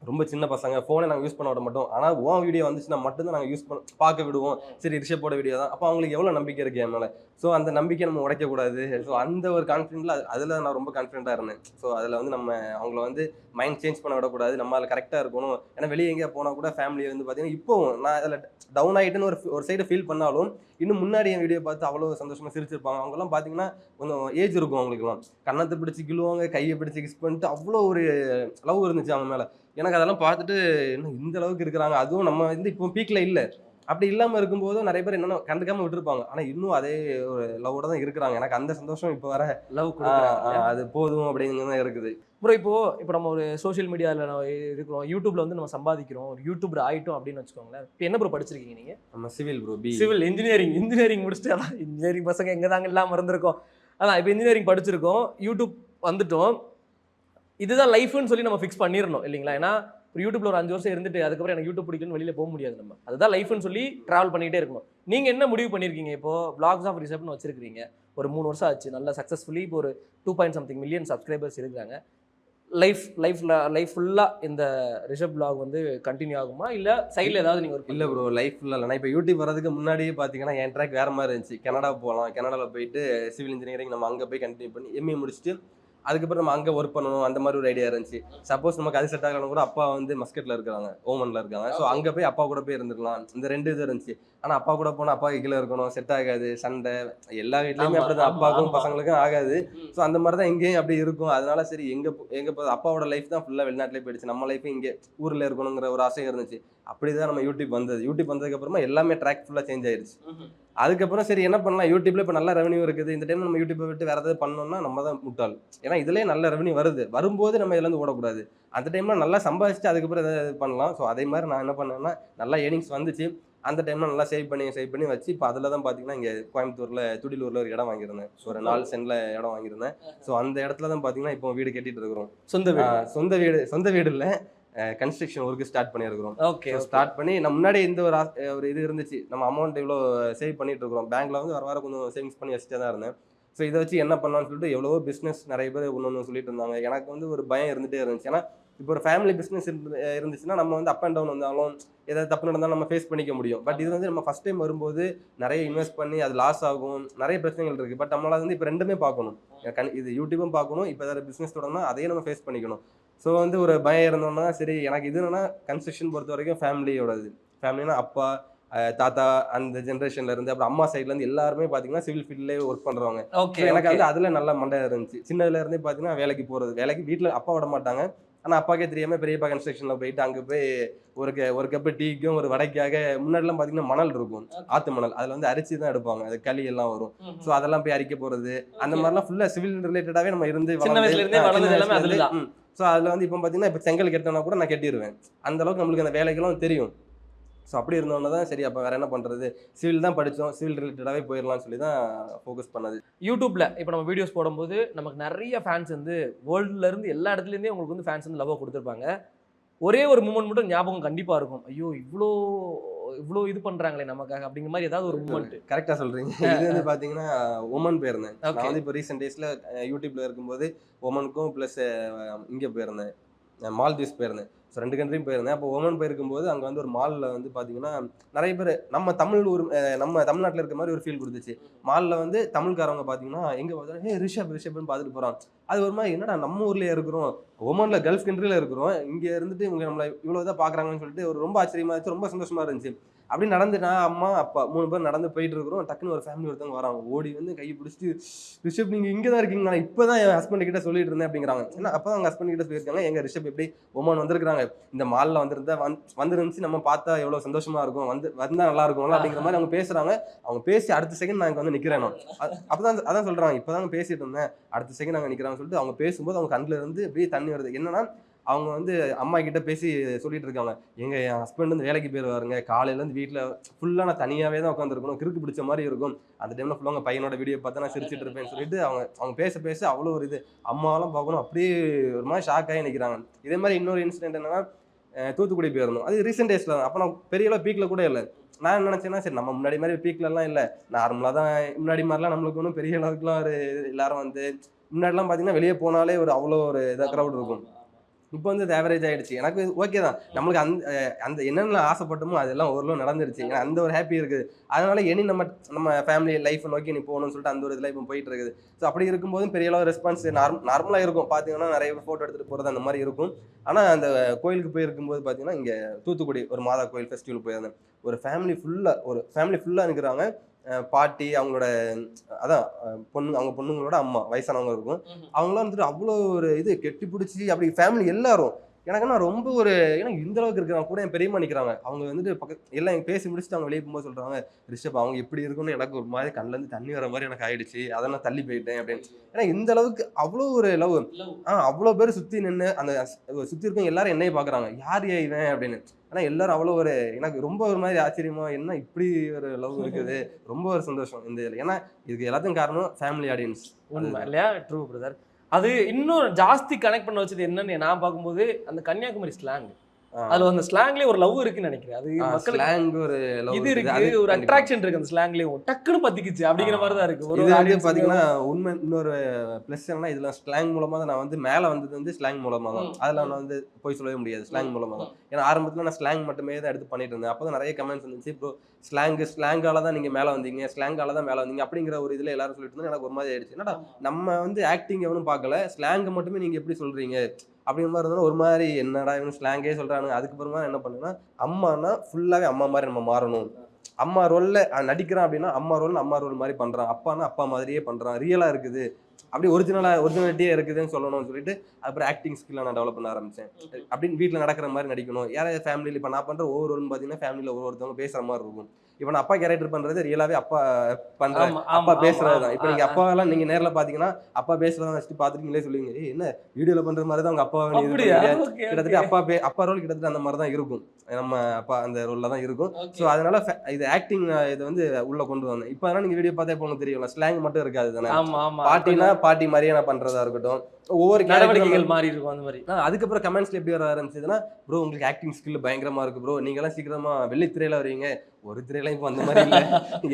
ரொம்ப சின்ன பசங்க, ஃபோனை நாங்கள் யூஸ் பண்ண விட மாட்டோம், ஆனால் உன் வீடியோ வந்துச்சுன்னா மட்டும்தான் நாங்கள் பார்க்க விடுவோம். சரி ரிஷப்போட வீடியோ தான். அப்போ அவங்களுக்கு எவ்வளோ நம்பிக்கை இருக்குது என் மேலே. ஸோ அந்த நம்பிக்கை நம்ம உடைக்கக்கூடாது. ஸோ அந்த ஒரு கான்ஃபிடென்ட்ல அதில் நான் ரொம்ப கான்ஃபிடென்ட்டாக இருந்தேன். ஸோ அதில் வந்து நம்ம அவங்கள வந்து மைண்ட் சேஞ்ச் பண்ண விடக்கூடாது, நம்ம அதில் கரெக்டாக இருக்கணும். ஏன்னா வெளியே எங்கேயா போனால் கூட ஃபேமிலியை வந்து பார்த்தீங்கன்னா இப்போவும் நான் அதில் டவுன் ஆகிட்டுன்னு ஒரு சைடு ஃபீல் பண்ணாலும் இன்னும் முன்னாடி என் வீடியோ பார்த்து அவ்வளோ சந்தோஷமாக சிரிச்சிருப்பாங்க. அவங்கெல்லாம் பார்த்தீங்கன்னா கொஞ்சம் ஏஜ் இருக்கும், அவங்களுக்குலாம் கன்னத்தை பிடிச்சி கிள்ளுவாங்க, கையை பிடிச்சி கிஸ் பண்ணிட்டு அவ்வளோ ஒரு லவ் இருந்துச்சு அவங்க மேலே. எனக்கு அதெல்லாம் பார்த்துட்டு என்ன இந்த அளவுக்கு இருக்கிறாங்க, அதுவும் நம்ம வந்து இப்போ பீக்கில் இல்லை. அப்படி இல்லாமல் இருக்கும்போதும் நிறைய பேர் என்னென்ன கண்டுக்காமல் விட்டுருப்பாங்க, ஆனால் இன்னும் அதே ஒரு லவ்வோட தான் இருக்கிறாங்க. எனக்கு அந்த சந்தோஷம் இப்போ வர லவ் அது போதும் அப்படிங்கிறது தான் இருக்குது. அப்புறம் இப்போ நம்ம ஒரு சோஷியல் மீடியாவில் இருக்கிறோம், யூடியூப்ல வந்து நம்ம சம்பாதிக்கிறோம், ஒரு யூடியூபர் ஆகிட்டோம் அப்படின்னு வச்சுக்கோங்களேன். இப்போ என்ன ப்ரோ படிச்சிருக்கீங்க நீங்கள்? நம்ம சிவில் ப்ரோ, சிவில் இன்ஜினியரிங் முடிச்சுட்டு. அதான் இன்ஜினியரிங் பசங்க எங்கே தாங்க இல்லாமல் இருந்திருக்கோம். அதான் இப்போ இன்ஜினியரிங் படிச்சிருக்கோம், யூடியூப் வந்துட்டோம். இதுதான் லைஃப்னு சொல்லி நம்ம ஃபிக்ஸ் பண்ணிடணும் இல்லைங்களா? ஏன்னா யூடியூப்ல ஒரு 5 வருஷம் இருந்துட்டு அதுக்கப்புறம் எனக்கு யூடியூப் பிடிக்குன்னு வெளியில போக முடியாது. நம்ம அதுதான் லைஃப்னு சொல்லி டிராவல் பண்ணிக்கிட்டே இருக்கணும். நீங்க என்ன முடிவு பண்ணிருக்கீங்க? இப்போ vlogs ஆஃப் ரிஷப்னு வச்சிருக்கீங்க, ஒரு 3 வருஷம் ஆச்சு, நல்லா சக்ஸஸ்ஃபுல்லி இப்போ ஒரு 2.something மில்லியன் சப்ஸ்கிரைபர்ஸ் இருக்காங்க. லைஃப் ஃபுல்லா இந்த ரிஷப் vlog வந்து கண்டினியூ ஆகுமா, இல்ல சைடில் ஏதாவது நீங்க இல்லை ப்ரோ, லைஃப் ஃபுல்லாக இல்லை. நான் இப்போ யூடியூப் வரதுக்கு முன்னாடியே பார்த்தீங்கன்னா என் ட்ராக் வேறு மாதிரி இருந்துச்சு. கனடா போகலாம், கனடாவில் போயிட்டு சிவில் இன்ஜினியரிங் நம்ம அங்கே போய் கண்டினியூ பண்ணி எம்ஏ முடிச்சுட்டு அதுக்கப்புறம் நம்ம அங்கே ஒர்க் பண்ணணும் அந்த மாதிரி ஒரு ஐடியா இருந்துச்சு. சப்போஸ் நமக்கு அது செட் ஆகலாம் கூட அப்பா வந்து மஸ்கட்டில் இருக்காங்க, ஓமனில் இருக்காங்க. ஸோ அங்கே போய் அப்பா கூட போய் இருந்துக்கலாம். இந்த 2 இது இருந்துச்சு. ஆனால் அப்பா கூட போனால் அப்பா கீழே இருக்கணும், செட் ஆகாது, சண்டை எல்லா வீட்லையுமே அப்படி தான், அப்பாவுக்கும் பசங்களுக்கும் ஆகாது. ஸோ அந்த மாதிரி தான் இங்கேயும் அப்படி இருக்கும். அதனால சரி எங்கே அப்பாவோட லைஃப் தான் ஃபுல்லாக வெளிநாட்டிலே போயிடுச்சு, நம்ம லைஃப் இங்கே ஊரில் இருக்கணுங்கிற ஒரு ஆசையும் இருந்துச்சு. அப்படி தான் நம்ம யூடியூப் வந்தது. யூடியூப் வந்ததுக்கப்புறமா எல்லாமே ட்ராக் ஃபுல்லாக சேஞ்ச் ஆயிடுச்சு. அதுக்கப்புறம் சரி என்ன பண்ணலாம், யூடியூப்ல இப்போ நல்ல ரெவன்யூ இருக்குது, இந்த டைம் நம்ம யூடியூப்பை விட்டு வேற ஏதாவது பண்ணோம்னா நம்ம தான் முட்டாள். ஏன்னா இதுலேயே நல்ல ரெவன்யூ வருது, வரும்போது நம்ம இதுலேருந்து ஓடக்கூடாது. அந்த டைம்ல நல்லா சம்பாதிச்சுட்டு அதுக்கப்புறம் எதாவது பண்ணலாம். ஸோ அதே மாதிரி நான் என்ன பண்ணேன்னா, நல்லா ஏர்னிங்ஸ் வந்துச்சு. அந்த டைம்ல நல்லா சேவ் பண்ணி வச்சு இப்போ அதில் தான் பார்த்தீங்கன்னா இங்கே கோயம்புத்தூரில் துடிலூரில் ஒரு இடம் வாங்கியிருந்தேன். ஸோ ஒரு 4 சென்ட்ல இடம் வாங்கியிருந்தேன். ஸோ அந்த இடத்துல தான் பார்த்தீங்கன்னா இப்போ வீடு கட்டிட்டு இருக்கிறோம். சொந்த வீடு இல்லை, கன்ஸ்ட்ரக்ஷன் ஒர்க்கு ஸ்டார்ட் பண்ணியிருக்கிறோம். ஓகே, ஸ்டார்ட் பண்ணி நம்ம முன்னாடி இந்த ஒரு இது இருந்துச்சு, நம்ம அமௌண்ட் இவ்வளோ சேவ் பண்ணிட்டு இருக்கிறோம். பேங்க்ல வந்து வர கொஞ்சம் சேவிங்ஸ் பண்ணி வச்சுட்டே தான் இருந்தேன். ஸோ இதை வச்சு என்ன பண்ணலாம்னு சொல்லிட்டு எவ்வளவோ பிஸ்னஸ் நிறைய பேர் ஒன்று சொல்லிட்டு இருந்தாங்க. எனக்கு வந்து ஒரு பயம் இருந்துகிட்டே இருந்துச்சு. ஏன்னா இப்போ ஒரு ஃபேமிலி பிஸ்னஸ் இருந்துச்சுன்னா நம்ம வந்து அப் அண்ட் டவுன் வந்தாலும் ஏதாவது தப்பு நடந்தாலும் நம்ம ஃபேஸ் பண்ணிக்க முடியும். பட் இது வந்து நம்ம ஃபஸ்ட் டைம் வரும்போது நிறைய இன்வெஸ்ட் பண்ணி அது லாஸ் ஆகும், நிறைய பிரச்சனைகள் இருக்குது. பட் நம்மளால் வந்து இப்போ 2மே பார்க்கணும். இது யூடியூப்பும் பார்க்கணும், இப்போ ஏதாவது பிஸ்னஸ் தொடங்கினா அதையும் நம்ம ஃபேஸ் பண்ணிக்கணும். ஸோ வந்து ஒரு பயம் இருந்தோம்னா சரி, எனக்கு இது என்னன்னா கன்ஸ்ட்ரக்ஷன் பொறுத்த வரைக்கும் ஃபேமிலியோடது. ஃபேமிலினா அப்பா, தாத்தா அந்த ஜென்ரேஷன்ல இருந்து, அப்புறம் அம்மா சைட்ல இருந்து எல்லாருமே பாத்தீங்கன்னா சிவில் ஃபீல்ட்லேயே ஒர்க் பண்றவங்க. எனக்கு வந்து அதுல நல்ல மண்டை இருந்துச்சு. சின்னதுல இருந்தே பாத்தீங்கன்னா வேலைக்கு போறது, வேலைக்கு வீட்டுல அப்பா விட மாட்டாங்க. ஆனா அப்பாக்கே தெரியாம பெரியப்பா கன்ஸ்ட்ரக்ஷன்ல போயிட்டு அங்க போய் ஒரு கப்பு டீக்கும் ஒரு வடைக்காக முன்னாடிலாம் பாத்தீங்கன்னா மணல் இருக்கும், ஆத்து மணல், அதுல வந்து அரிச்சு தான் எடுப்பாங்க, அது களி எல்லாம் வரும். ஸோ அதெல்லாம் போய் அரிக்க போறது, அந்த மாதிரிலாம் ஃபுல்லா சிவில் ரிலேட்டடாவே நம்ம இருந்து ஸோ அதில் வந்து இப்போ பார்த்தீங்கன்னா இப்போ செங்கல் கெட்டனா கூட நான் கட்டிடுவேன். அந்த அளவுக்கு நம்மளுக்கு அந்த வேலைகளும் தெரியும். ஸோ அப்படி இருந்தோன்னா தான் சரி அப்போ வேறு என்ன பண்ணுறது, சிவில் தான் படித்தோம், சிவில் ரிலேட்டடாகவே போயிடலாம்னு சொல்லி தான் ஃபோக்கஸ் பண்ணது. யூடியூப்பில் இப்போ நம்ம வீடியோஸ் போடும்போது நமக்கு நிறைய ஃபேன்ஸ் வந்து வேர்ல்டுலேருந்து எல்லா இடத்துலேருந்தே உங்களுக்கு வந்து ஃபேன்ஸ் வந்து லவ்வாக கொடுத்துருப்பாங்க. ஒரே ஒரு மூமெண்ட் மட்டும் ஞாபகம் கண்டிப்பாக இருக்கும், ஐயோ இவ்வளோ இது பண்ணுறாங்களே நமக்காக அப்படிங்கிற மாதிரி ஏதாவது ஒரு மூமெண்ட். கரெக்டாக சொல்கிறீங்க. இது வந்து பார்த்தீங்கன்னா ஒமன் போயிருந்தேன். நான் வந்து இப்போ ரீசெண்ட் டேஸில் யூடியூப்பில் இருக்கும்போது ஒமனுக்கும் ப்ளஸ் இங்கே போயிருந்தேன், மால்தீவ்ஸ் போயிருந்தேன். ஸோ 2 கண்ட்ரியும் போயிருந்தேன். அப்போ ஒமன் போயிருக்கும்போது அங்கே வந்து ஒரு மாலில் வந்து பார்த்தீங்கன்னா நிறைய பேர் நம்ம தமிழ்நாட்டில் இருக்க மாதிரி ஒரு ஃபீல் கொடுத்துச்சு. மாலில் வந்து தமிழ்காரவங்க பார்த்தீங்கன்னா எங்கே பார்த்தாலும் ரிஷப்னு பார்த்துட்டு போகிறான். அது ஒரு மாதிரி என்னடா நம்ம ஊர்லேயே இருக்கிறோம், ஒமனில் கல்ஃப் கண்ட்ரியில் இருக்கிறோம், இங்கே இருந்துட்டு இவங்க நம்மளை இவ்வளோ இதாக பார்க்குறாங்கன்னு சொல்லிட்டு ஒரு ரொம்ப ஆச்சரியமாக இருந்துச்சு, ரொம்ப சந்தோஷமாக இருந்துச்சு. அப்படி நடந்து நான் அம்மா அப்பா 3 பேர் நடந்து போயிட்டு இருக்கிறோம். டக்குன்னு ஒரு ஃபேமிலி ஒருத்தவங்க வராங்க, ஓடி வந்து கையை பிடிச்சிட்டு ரிஷப் நீங்கள் இங்கே தான் இருக்கீங்க, நான் இப்போ தான் என் ஹஸ்பண்ட் கிட்ட சொல்லிட்டு இருந்தேன் அப்படிங்கிறாங்க. ஏன்னா அப்போ தான் அவங்க ஹஸ்பண்ட் கிட்ட சொல்லியிருக்காங்க எங்கள் ரிஷப் எப்படி ஒமான் வந்திருக்காங்க, இந்த மாலில் வந்துருந்துச்சு, நம்ம பார்த்தா எவ்வளோ சந்தோஷமா இருக்கும், வந்தால் நல்லா இருக்கும்ல அப்படிங்கிற மாதிரி அவங்க பேசுகிறாங்க. அவங்க பேசி அடுத்த செகண்ட் நான் இங்கே வந்து நிற்கிறேன். நான் அதான் சொல்கிறாங்க, இப்போ தாங்க பேசிட்டு இருந்தேன், அடுத்த செகண்ட் நாங்கள் நிற்கிறாங்கன்னு சொல்லிட்டு அவங்க பேசும்போது அவங்க கண்ணில் இருந்து அப்படியே தண்ணி வருது. என்னன்னா அவங்க வந்து அம்மா கிட்ட பேசி சொல்லிட்டு இருக்காங்க, என் ஹஸ்பண்ட் வந்து வேலைக்கு போயிருவாருங்க, காலையிலேருந்து வீட்டில் ஃபுல்லாக நான் தனியாகவே தான் உட்காந்துருக்கணும், கிறுக்கு பிடிச்ச மாதிரி இருக்கும், அந்த டைமில் ஃபுல்லாக அவங்க பையனோட வீடியோ பார்த்தா நான் சிரிச்சிட்டு இருப்பேன்னு சொல்லிட்டு அவங்க பேச அவ்வளோ ஒரு இது அம்மாவெல்லாம் பார்க்கணும், அப்படியே ஒரு மாதிரி ஷாக் ஆகி நிற்கிறாங்க. இதே மாதிரி இன்னொரு இன்சிடென்ட் என்னன்னா தூத்துக்குடி போயிருந்தோம். அது ரீசெண்ட் டேஸில் தான். அப்போ நான் பெரிய அளவு பீக்கில் கூட இல்லை. நான் என்ன நினச்சேன்னா சரி நம்ம முன்னாடி மாதிரி பீக்லலாம் இல்லை, நார்மலாக தான் முன்னாடி மாதிரிலாம் நம்மளுக்கு ஒன்றும் பெரிய அளவுக்குலாம் ஒரு எல்லாரும் வந்து முன்னாடிலாம் பார்த்தீங்கன்னா வெளியே போனாலே ஒரு அவ்வளோ ஒரு இதாக க்ரௌட் இருக்கும். இப்போ வந்து ஆவரேஜ் ஆகிடுச்சு. எனக்கு ஓகே தான், நம்மளுக்கு அந்த என்னென்ன ஆசைப்பட்டோமோ அதெல்லாம் ஓரளவு நடந்துருச்சு. ஏன்னா அந்த ஒரு ஹாப்பி இருக்குது. அதனால இனி நம்ம ஃபேமிலி லைஃப்பை நோக்கி நீ போகணும்னு சொல்லிட்டு அந்த ஒரு இதில் இப்போ போயிட்டு இருக்குது. ஸோ அப்படி இருக்கும்போதும் பெரிய அளவு ரெஸ்பான்ஸ் நார்மலாக இருக்கும். பார்த்தீங்கன்னா நிறைய ஃபோட்டோ எடுத்துகிட்டு போகிறது அந்த மாதிரி இருக்கும். ஆனால் அந்த கோயிலுக்கு போயிருக்கும்போது பார்த்தீங்கன்னா இங்கே தூத்துக்குடி ஒரு மாதா கோயில் ஃபெஸ்டிவல் போயிருந்தேன். ஒரு ஃபேமிலி ஃபுல்லாக இருக்கிறாங்க. பாட்டி அவங்களோட அதான் அவங்க பொண்ணுங்களோட அம்மா வயசானவங்க இருக்கும். அவங்களாம் வந்துட்டு அவ்வளோ ஒரு இது கெட்டி பிடிச்சி அப்படி ஃபேமிலி எல்லாரும் எனக்குன்னா ரொம்ப ஒரு ஏன்னா இந்த அளவுக்கு இருக்கிறாங்க. கூட என் பெரியம்மா நிற்கிறாங்க. அவங்க வந்துட்டு எல்லாம் எங்கள் பேசி முடிச்சுட்டு அவங்க வெளியே போகும்போது சொல்கிறாங்க, ரிஷப் அவங்க எப்படி இருக்குன்னு எனக்கு ஒரு மாதிரி கண்ணிலேருந்து தண்ணி வர மாதிரி எனக்கு ஆயிடுச்சு, அதை நான் தள்ளி போயிட்டேன் அப்படின்னு. ஏன்னா இந்த அளவுக்கு அவ்வளோ ஒரு லவ். அவ்வளோ பேர் சுற்றி நின்று அந்த சுற்றி இருக்கவங்க எல்லாரும் என்னையே பார்க்குறாங்க, யார் இவன் அப்படின்னு. ஆனால் எல்லாரும் அவ்வளோ ஒரு எனக்கு ரொம்ப ஒரு மாதிரி ஆச்சரியமா, என்ன இப்படி ஒரு லவ் இருக்குது, ரொம்ப ஒரு சந்தோஷம் இந்த இதில். ஏன்னா இதுக்கு எல்லாத்துக்கும் காரணம் ஃபேமிலி ஆடியன்ஸ். உண்மை இல்லையா? True brother. அது இன்னும் ஜாஸ்தி கனெக்ட் பண்ண வச்சது என்னன்னு நான் பார்க்கும்போது அந்த கன்னியாகுமரி ஸ்லாங், அதுல அந்த ஸ்லாங்லயே ஒரு லவ் இருக்குன்னு நினைக்கிறேன். அது மக்களுக்கு ஒரு இது இருக்கு, ஒரு அட்ராக்ஷன் இருக்கு அந்த ஸ்லாங்லயே, டக்குன்னு பத்திக்குச்சு அப்படிங்கிற மாதிரி தான் இருக்கு. இது வந்து பாத்தீங்கன்னா உண்மை இன்னொரு பிளஸ் என்னன்னா இதுல ஸ்லாங் மூலமா தான் நான் வந்து மேல வந்தது வந்து ஸ்லாங் மூலமா தான். அதுல நான் வந்து போய் சொல்லவே முடியாது, ஸ்லாங் மூலமா தான். ஏன்னா ஆரம்பத்துல நான் ஸ்லாங் மட்டுமே தான் எடுத்து பண்ணிட்டு இருந்தேன். அப்பதான் நிறைய கமெண்ட்ஸ் வந்துச்சு, ப்ரோ ஸ்லாங்கால தான் நீங்கள் மேலே வந்தீங்க, ஸ்லாங்கால தான் மேலே வந்தீங்க அப்படிங்கிற ஒரு இதில் எல்லாரும் சொல்லிட்டு இருந்தா எனக்கு ஒரு மாதிரி ஆயிடுச்சு. என்னடா நம்ம வந்து ஆக்டிங் எவனும் பார்க்கல, ஸ்லாங்கை மட்டுமே நீங்கள் எப்படி சொல்கிறீங்க அப்படிங்கிற மாதிரி இருந்தாலும் ஒரு மாதிரி என்னடா இவனு ஸ்லாங்கே சொல்கிறானுங்க. அதுக்கப்புறமா என்ன பண்ணுன்னா, அம்மானா ஃபுல்லாகவே அம்மா மாதிரி நம்ம மாறணும், அம்மா ரோலில் நடிக்கிறான் அப்படின்னா அம்மா ரோல் மாதிரி பண்ணுறான், அப்பானா அப்பா மாதிரியே பண்ணுறான், ரியலாக இருக்குது, அப்படி ஒரிஜினாலிட்டியே இருக்குதுன்னு சொல்லணும்னு சொல்லிட்டு அப்புறம் ஆக்டிங் ஸ்கில்லை நான் டெவலப் பண்ண ஆரம்பித்தேன். அப்படின்னு வீட்டில் நடக்கிற மாதிரி நடிக்கணும். யாராவது ஃபேமிலியில் இப்போ நான் பண்ணுற ஒவ்வொரு ரோல்னு பார்த்தீங்கன்னா ஃபேமிலியில் ஒவ்வொருத்தவங்க பேசுகிற மாதிரி இருக்கும். இப்போ நான் அப்பா கேரக்டர் பண்ணுறது ரியலாகவே அப்பா பண்ணுறேன், அப்பா பேசுறது தான். இப்போ நீங்கள் அப்பாவெல்லாம் நீங்கள் நேரில் பார்த்தீங்கன்னா அப்பா பேசுகிறத வச்சுட்டு பார்த்துட்டு நீங்களே சொல்லுவீங்க, என்ன வீடியோவில் பண்ணுற மாதிரி தான் அவங்க அப்பா கிட்டத்தட்ட அப்பா ரோல் கிட்டத்தட்ட அந்த மாதிரி தான் இருக்கும், நம்ம அப்பா அந்த ரோலில் தான் இருக்கும். ஸோ அதனால இது ஆக்டிங் இதை வந்து உள்ள கொண்டு வந்தேன். இப்போ அதனால் நீங்கள் வீடியோ பார்த்தே போங்க தெரியும், ஸ்லாங் மட்டும் இருக்காது தானே. பாட்டினா பாட்டி மாதிரியே நான் பண்ணுறதா இருக்கட்டும், ஒவ்வொரு நடவடிக்கைகள் மாறி இருக்கும் அந்த மாதிரி. அதுக்கப்புறம் கமெண்ட்ஸ்ல எப்படி வர ஆரம்பிச்சதுன்னா, ப்ரோ உங்களுக்கு ஆக்டிங் ஸ்கில் பயங்கரமா இருக்கு ப்ரோ, நீங்கெல்லாம் சீக்கிரமா வெள்ளித்திரையில வருவீங்க. ஒரு திரையில இப்போ அந்த மாதிரி இல்லை,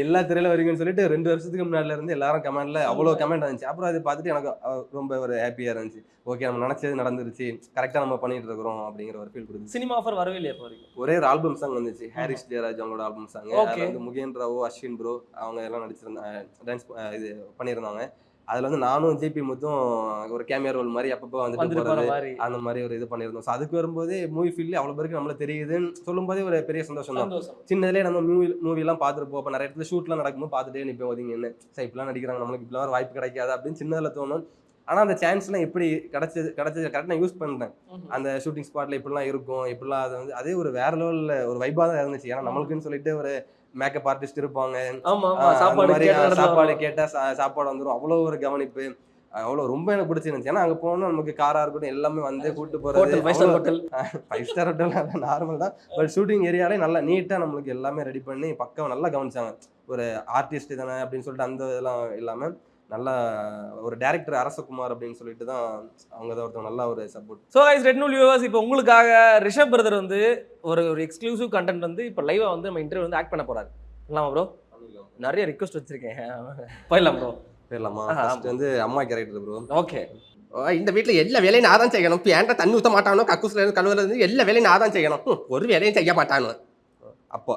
எல்லா திரையில வருவீங்கன்னு சொல்லிட்டு 2 வருஷத்துக்கு முன்னாடில இருந்து எல்லாரும் கமெண்ட்ல அவ்வளோ கமெண்ட் இருந்துச்சு. அப்புறம் அதை பார்த்துட்டு எனக்கு ரொம்ப ஒரு ஹாப்பியா இருந்துச்சு. ஓகே நம்ம நினைச்சது நடந்துருச்சு, கரெக்டா நம்ம பண்ணிட்டு இருக்கிறோம் அப்படிங்கிற ஒரு ஃபீல் கொடுத்து. சினிமா ஆஃபர் வரவே இல்லையா இப்போ வரைக்கும்? ஒரே ஒரு ஆல்பம் சாங் வந்துச்சு, ஹாரிஸ் ஜெயராஜ் அவங்களோட ஆல்பம் சாங். அதுல வந்து முகேன் ராவோ, அஸ்வின் ப்ரோ அவங்க எல்லாம் நடிச்சிருந்தாங்க, டான்ஸ் இது பண்ணியிருந்தாங்க. அதுல வந்து நானும் ஜேபி முத்தும் ஒரு கேமியா ரோல் மாதிரி அப்பப்போ வந்துட்டு போறது, அந்த மாதிரி ஒரு இது பண்ணியிருந்தோம். ஸோ அதுக்கு வரும்போதே மூவி ஃபீல்ட்ல அவ்வளோ பேருக்கு நம்மள தெரியுதுன்னு சொல்லும் போதே ஒரு பெரிய சந்தோஷம் தான். சின்னதுலேயே நம்ம மூவிலாம் பார்த்துட்டு போப்போம், நிறைய இடத்துல ஷூட்லாம் நடக்கும்போது பார்த்துட்டே நிற்போம், ஒதுங்க என்ன சார் இப்படிலாம் நடிக்கிறாங்க, நம்மளுக்கு இப்படிலாம் ஒரு வாய்ப்பு கிடைக்காது அப்படின்னு சின்னதில் தோணும். ஆனால் அந்த சான்ஸ்லாம் எப்படி கிடைச்சது கரெக்டாக நான் யூஸ் பண்ணிட்டேன். அந்த ஷூட்டிங் ஸ்பாட்ல இப்படிலாம் இருக்கும், இப்படிலாம் அது வந்து அதே ஒரு வேற லெவலில் ஒரு வைப்பாக தான் இருந்துச்சு. ஏன்னா நம்மளுக்குன்னு சொல்லிட்டு ஒரு மேக்கப் ஆர்டிஸ்ட் இருப்பாங்க, சாப்பாடு கேட்டா சாப்பாடு வந்துடும், அவ்வளோ ஒரு கவனிப்பு, அவ்வளோ ரொம்ப எனக்கு பிடிச்சிருந்துச்சு. ஏன்னா அங்கே போனோம்னா நமக்கு காரா இருக்கட்டும் எல்லாமே வந்து கூட்டு போகிறது, 5 ஸ்டார் ஹோட்டல் நார்மல் தான், பட் ஷூட்டிங் ஏரியாலே நல்லா நீட்டாக நம்மளுக்கு எல்லாமே ரெடி பண்ணி பக்கம் நல்லா கவனிச்சாங்க. ஒரு ஆர்டிஸ்ட் தானே அப்படின்னு சொல்லிட்டு அந்த இதெல்லாம் இல்லாமல் நல்லா ஒரு டைரக்டர் அரசகுமார் அப்படின்னு சொல்லிட்டு தான் அவங்க தான் ஒருத்தவங்க நல்லா ஒரு சப்போர்ட். ஸோ கைஸ் ரெட் நூல் வியூவர்ஸ், இப்போ உங்களுக்காக ரிஷப் பிரதர் வந்து ஒரு எக்ஸ்க்ளூசிவ் கண்டென்ட் வந்து இப்போ லைவா வந்து நம்ம இன்டர்வியூ வந்து ஆக்ட் பண்ண போறாரு. இல்லாமா ப்ரோ? நிறைய ரிக்வெஸ்ட் வச்சிருக்கேன், போயிடலாம் ப்ரோ. போயிடலாமா? ஃபர்ஸ்ட் வந்து அம்மா கேரக்டர் ப்ரோ. ஓகே. இந்த வீட்டில் எல்லா வேலையும் நான் தான் செய்யணும். பேண்ட தண்ணி ஊற்ற மாட்டானோ, கக்கூஸ்ல இருந்து கழுவுல இருந்து எல்லா வேலையும் நான் தான் செய்யணும், ஒரு வேலையும் செய்ய மாட்டானோ. அப்போ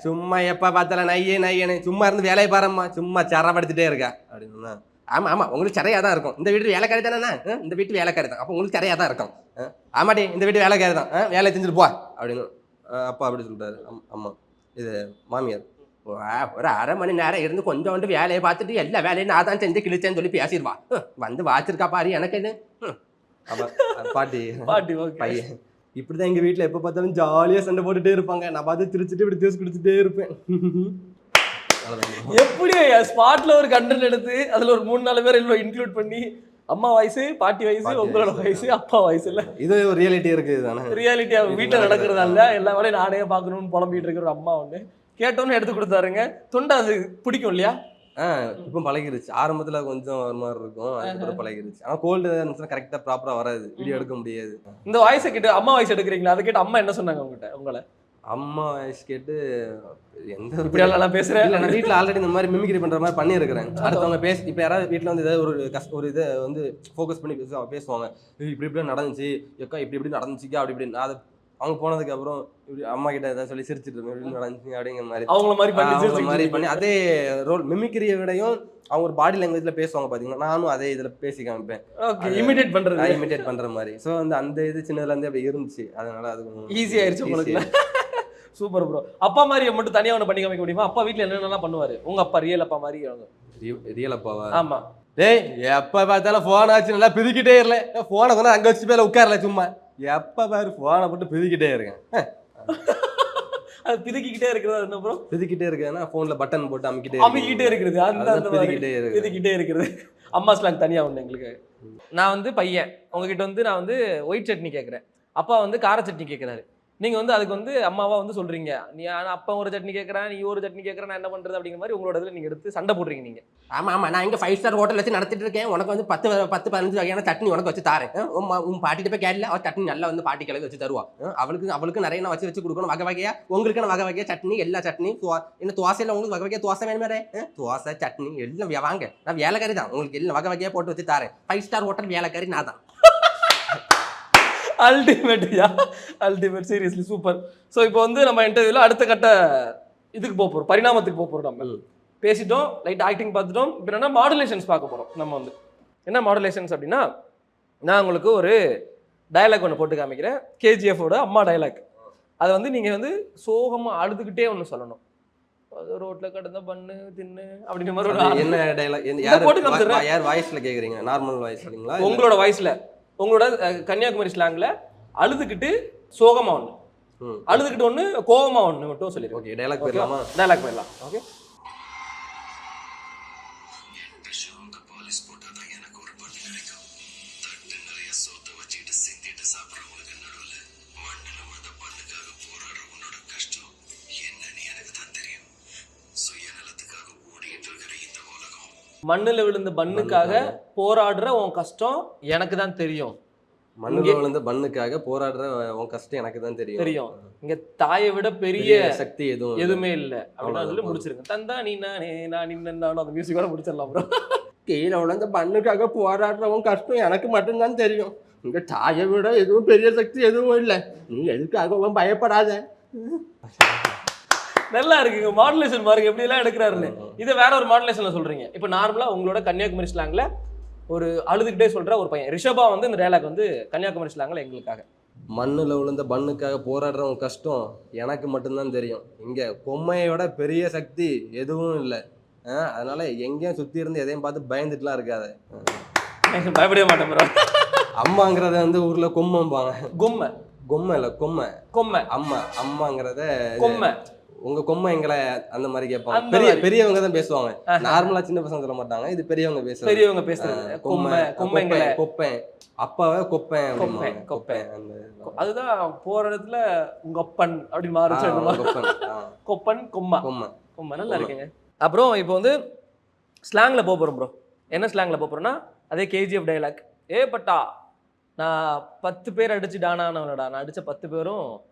சும்மா எப்போ பார்த்தால நையேன்னு சும்மா இருந்து வேலையை பாரும்மா, சும்மா சரப்படுத்திட்டே இருக்கா அப்படின்னா. ஆமாம் ஆமாம், உங்களுக்கு சரியாக தான் இருக்கும். இந்த வீட்டு வேலைக்காரி தானே, இந்த வீட்டு வேலைக்காரி தான், அப்போ உங்களுக்கு சரியாக தான் இருக்கும். ஆமாடி இந்த வீட்டு வேலைக்காரி தான், வேலையை செஞ்சுட்டு போ அப்படின்னு அப்பா அப்படி சொல்லிட்டாரு. அம்மா இது மாமியார் ஒரு அரை மணி நேரம் இருந்து கொஞ்சோண்டு வேலையை பார்த்துட்டு எல்லா வேலையும் நான் தான் செஞ்சு கிழிச்சேன்னு சொல்லி பேசிடுவா. வந்து வாச்சிருக்கா பாரு எனக்கு என்ன. பாட்டி பாட்டி பையன் இப்படிதான் எங்க வீட்டுல எப்ப பார்த்தாலும் ஜாலியா சண்டை போட்டுட்டே இருப்பாங்க, நான் பார்த்து திருச்சிட்டு இப்படி தேசு குடிச்சுட்டே இருப்பேன். எப்படி ஸ்பாட்ல ஒரு கண்டென்ட் எடுத்து அதுல ஒரு 3-4 பேர் இன்க்ளூட் பண்ணி அம்மா வயசு, பாட்டி வயசு, உங்களோட வயசு, அப்பா வயசு இல்ல, இது ஒரு ரியாலிட்டி இருக்குது தானே. ரியாலிட்டியா வீட்டுல நடக்கிறதால எல்லா வேலையும் நானே பார்க்கணும்னு புலம்பிட்டு இருக்கிற ஒரு அம்மா ஒண்ணு கேட்டோன்னு எடுத்து கொடுத்தாருங்க. தொண்டை அது பிடிக்கும் இல்லையா? இப்போ பழகிருச்சு. ஆரம்பத்துல கொஞ்சம் ஒரு மாதிரி இருக்கும், அதுக்கப்புறம் பழகிருச்சு. ஆனா கோல்டு இருந்துச்சுன்னா கரெக்டா ப்ராப்பரா வராது, வீடியோ எடுக்க முடியாது. இந்த வாய்ஸை கேட்டு அம்மா வாய்ஸ் எடுக்கிறீங்களா? அதை கேட்டு அம்மா என்ன சொன்னாங்க உங்ககிட்ட? உங்களை அம்மா வாய்ஸ் கேட்டு எந்த இப்படி எல்லாம் பேசுறேன் இல்லை, நான் வீட்டில் ஆல்ரெடி இந்த மாதிரி மிமிக்ரி பண்ற மாதிரி பண்ணியிருக்கிறேன். அடுத்தவங்க இப்போ யாராவது வீட்டில் வந்து ஏதாவது ஒரு இதை வந்து ஃபோக்கஸ் பண்ணி பேசுவாங்க, இப்படி நடந்துச்சு எக்கா, இப்படி நடந்துச்சுக்கா அப்படி இப்படின்னு. அதை அவங்க போனதுக்கு அப்புறம் இப்படி அம்மா கிட்ட ஏதாவது சொல்லி சிரிச்சிட்டு இருக்கேன் நடந்துச்சு அப்படிங்கிற மாதிரி அவங்கள மாதிரி பண்ணி அதே ரோல் மிமிக்ரியை விடையும் அவங்க ஒரு பாடி லாங்குவேஜ்ல பேசுவாங்க பாத்தீங்கன்னா, நானும் அதே இதுல பேசி காமிப்பேன், இமிடேட் பண்ற மாதிரி. ஸோ அந்த இது சின்னதுல இருந்து அப்படி இருந்துச்சு, அதனால அது ஈஸி ஆயிடுச்சு உங்களுக்கு. Super bro. அப்பா மாதிரி மட்டும் தனியா ஒன்று பண்ணி காமிக்க முடியுமா? அப்பா வீட்டுல என்னென்னலாம் பண்ணுவாரு உங்க அப்பா? ரியல் அப்பா மாதிரி அவங்க? ரியல் அப்பாவா? ஆமா. டேய் எப்ப பார்த்தாலும் போன் ஆச்சு நல்லா பிதிக்கிட்டே இருல, போனை கொண்டு அங்க வச்சு மேல உட்காரல, சும்மா எப்ப பாரு போனை போட்டு பிதிக்கிட்டே இருக்கேன். அது பிதுக்கிட்டே இருக்கிறது என்ன ப்ரோ? பிதுக்கிட்டே இருக்குன்னா போன்ல பட்டன் போட்டு அமுக்கிட்டே இருக்கிறது, அந்த பிதுக்கிட்டே இருக்கிறது. அம்மா ஸ்லாங் தனியா உண்டு எங்களுக்கு. நான் வந்து பையன், உங்ககிட்ட வந்து நான் வந்து ஒயிட் சட்னி கேட்குறேன், அப்பா வந்து கார சட்னி கேட்குறாரு. நீங்க வந்து அதுக்கு வந்து அம்மாவா வந்து சொல்றீங்க, நீ அப்பா ஒரு சட்னி கேட்கறேன், நீ ஒரு சட்னி கேட்கறேன், நான் என்ன பண்றது அப்படிங்கிற மாதிரி உங்களோட இதில் நீங்க எடுத்து சண்டை போடுறீங்க நீங்க. ஆமா ஆமா, நான் இங்க 5 ஸ்டார் ஹோட்டல் வச்சு நடத்திட்டு இருக்கேன், உனக்கு வந்து 10-15 வகையான சட்னி உனக்கு வச்சு தாரேன். உன் பாட்டிட்டு போய் கேட்கல, அவள் சட்னி நல்லா வந்து பாட்டி கிழக்கு வச்சு தருவா. அவளுக்கு நிறைய நான் வச்சு கொடுக்கணும் வகை வகையா. உங்களுக்கு வகை வகையா சட்னி, எல்லா சட்னி என்ன தோசையில உங்களுக்கு வகை வகையா தோசை வேணுமே, தோசை சட்னி எல்லாம் வாங்க, நான் வேலைக்காரி தான், உங்களுக்கு எல்லாம் வகை வகையா போட்டு வச்சு தாரேன். 5 ஸ்டார் ஹோட்டல் வேலைக்காரி நான் தான். அல்டிமேட்யா, அல்டிமேட், சீரியஸ்லி சூப்பர். ஸோ இப்போ வந்து நம்ம இன்டர்வியூல அடுத்த கட்ட இதுக்கு போக போகிறோம், பரிணாமத்துக்கு போக போகிறோம். நம்ம பேசிட்டோம், லைட் ஆக்டிங் பார்த்துட்டோம். இப்போ என்னன்னா மாடுலேஷன்ஸ் பார்க்க போகிறோம். நம்ம வந்து என்ன மாடுலேஷன்ஸ் அப்படின்னா, நான் உங்களுக்கு ஒரு டயலாக் ஒன்று போட்டு காமிக்கிறேன், கேஜிஎஃபோட அம்மா டயலாக். அதை வந்து நீங்கள் வந்து சோகமாக அழுதுகிட்டே ஒன்று சொல்லணும். அது ரோட்ல கடந்த பண்ணு தின்னு அப்படின்ற மாதிரி ஒரு என்ன டைலாக் யார் வாய்ஸ்ல கேக்குறீங்க? நார்மல் வாய்ஸ் இல்லீங்களா? உங்களோட வாய்ஸ்ல, உங்களோட கன்னியாகுமரி ஸ்லாங்ல அழுதுகிட்டு சோகமா ஒண்ணு, அழுதுகிட்டு ஒண்ணு, கோவமா ஒண்ணு மட்டும் சொல்லிடுங்க. ஓகே, டைலாக் போயிடலாமா? டைலாக் போயிடலாம். ஓகே. மண்ணுல விழுந்த பண்ணுக்காக போராடுற உன் கஷ்டம் எனக்கு தான் தெரியும். மண்ணுல விழுந்த பண்ணுக்காக போராடுற உன் கஷ்டம் எனக்கு தான் தெரியும். இங்க தாயை விட பெரிய சக்தி எதுவுமே இல்ல அப்படின்னு சொல்லி முடிச்சிருங்க. தந்தா நீ நானே நான் நின்னாலும் அந்த மியூசிக்கோட முடிச்சிடலாம் ப்ரோ. கீழே விழுந்த பண்ணுக்காக போராடுறவன் கஷ்டம் எனக்கு மட்டும்தான் தெரியும். இங்க தாயை விட எதுவும் பெரிய சக்தி எதுவும் இல்லை. நீ எதுக்காகவும் பயப்படாத. நல்லா இருக்குங்க மாடுலேஷன் பாருங்க எப்படி எல்லாம் எடுக்கிறாருன்னு. இதை வேற ஒரு மாடுலேஷன்ல சொல்றீங்க. இப்போ நார்மலா உங்களோட கன்னியாகுமரி ஸ்லாங்ல ஒரு அழுதுகிட்டே சொல்ற ஒரு பையன் ரிஷபா வந்து இந்த டயலாக் வந்து கன்னியாகுமரி ஸ்லாங்ல எங்களுக்காக. மண்ணுல விழுந்த பண்ணுக்காக போராடுறவங்க கஷ்டம் எனக்கு மட்டும்தான் தெரியும். இங்க பொம்மையோட பெரிய சக்தி எதுவும் இல்லை. அதனால எங்கேயும் சுத்தி இருந்து எதையும் பார்த்து பயந்துட்டுலாம் இருக்காது. பயப்படவே மாட்டேன் ப்ரோ. அம்மாங்கிறத வந்து ஊர்ல கொம்மம்பாங்க. கொம்மை கொம்மை இல்ல கொம்மை. கொம்மை அம்மா அம்மாங்கிறத கொம்மை. உங்க கொம்மை எங்களை அந்த மாதிரி கேட்பாங்க. பெரியவங்க தான் பேசுவாங்க. நார்மலா சின்ன பசங்க சொல்ல மாட்டாங்க. இது பெரியவங்க பேசுறாங்க. பெரியவங்க பேசுறாங்க. கொம்மை கொம்மைங்களை கொப்பேன் அப்பாவே கொப்பேன் கொப்பேன் கொப்பேன். அதுதான் போற இடத்துல உங்க அப்பன் அப்படி மாறிச்சு. கொப்பன் கொம்மா கொம்மை கொம்மை. நல்லா இருக்குங்க. அப்புறம் இப்போ வந்து ஸ்லாங்ல போறோம் ப்ரோ. என்ன ஸ்லாங்ல போறோம்னா அதே கேஜிஎஃப் டைலாக். பட்டா நான் 10 பேர் அடிச்சு டானானவனடா, நான் அடிச்ச 10 பேரும்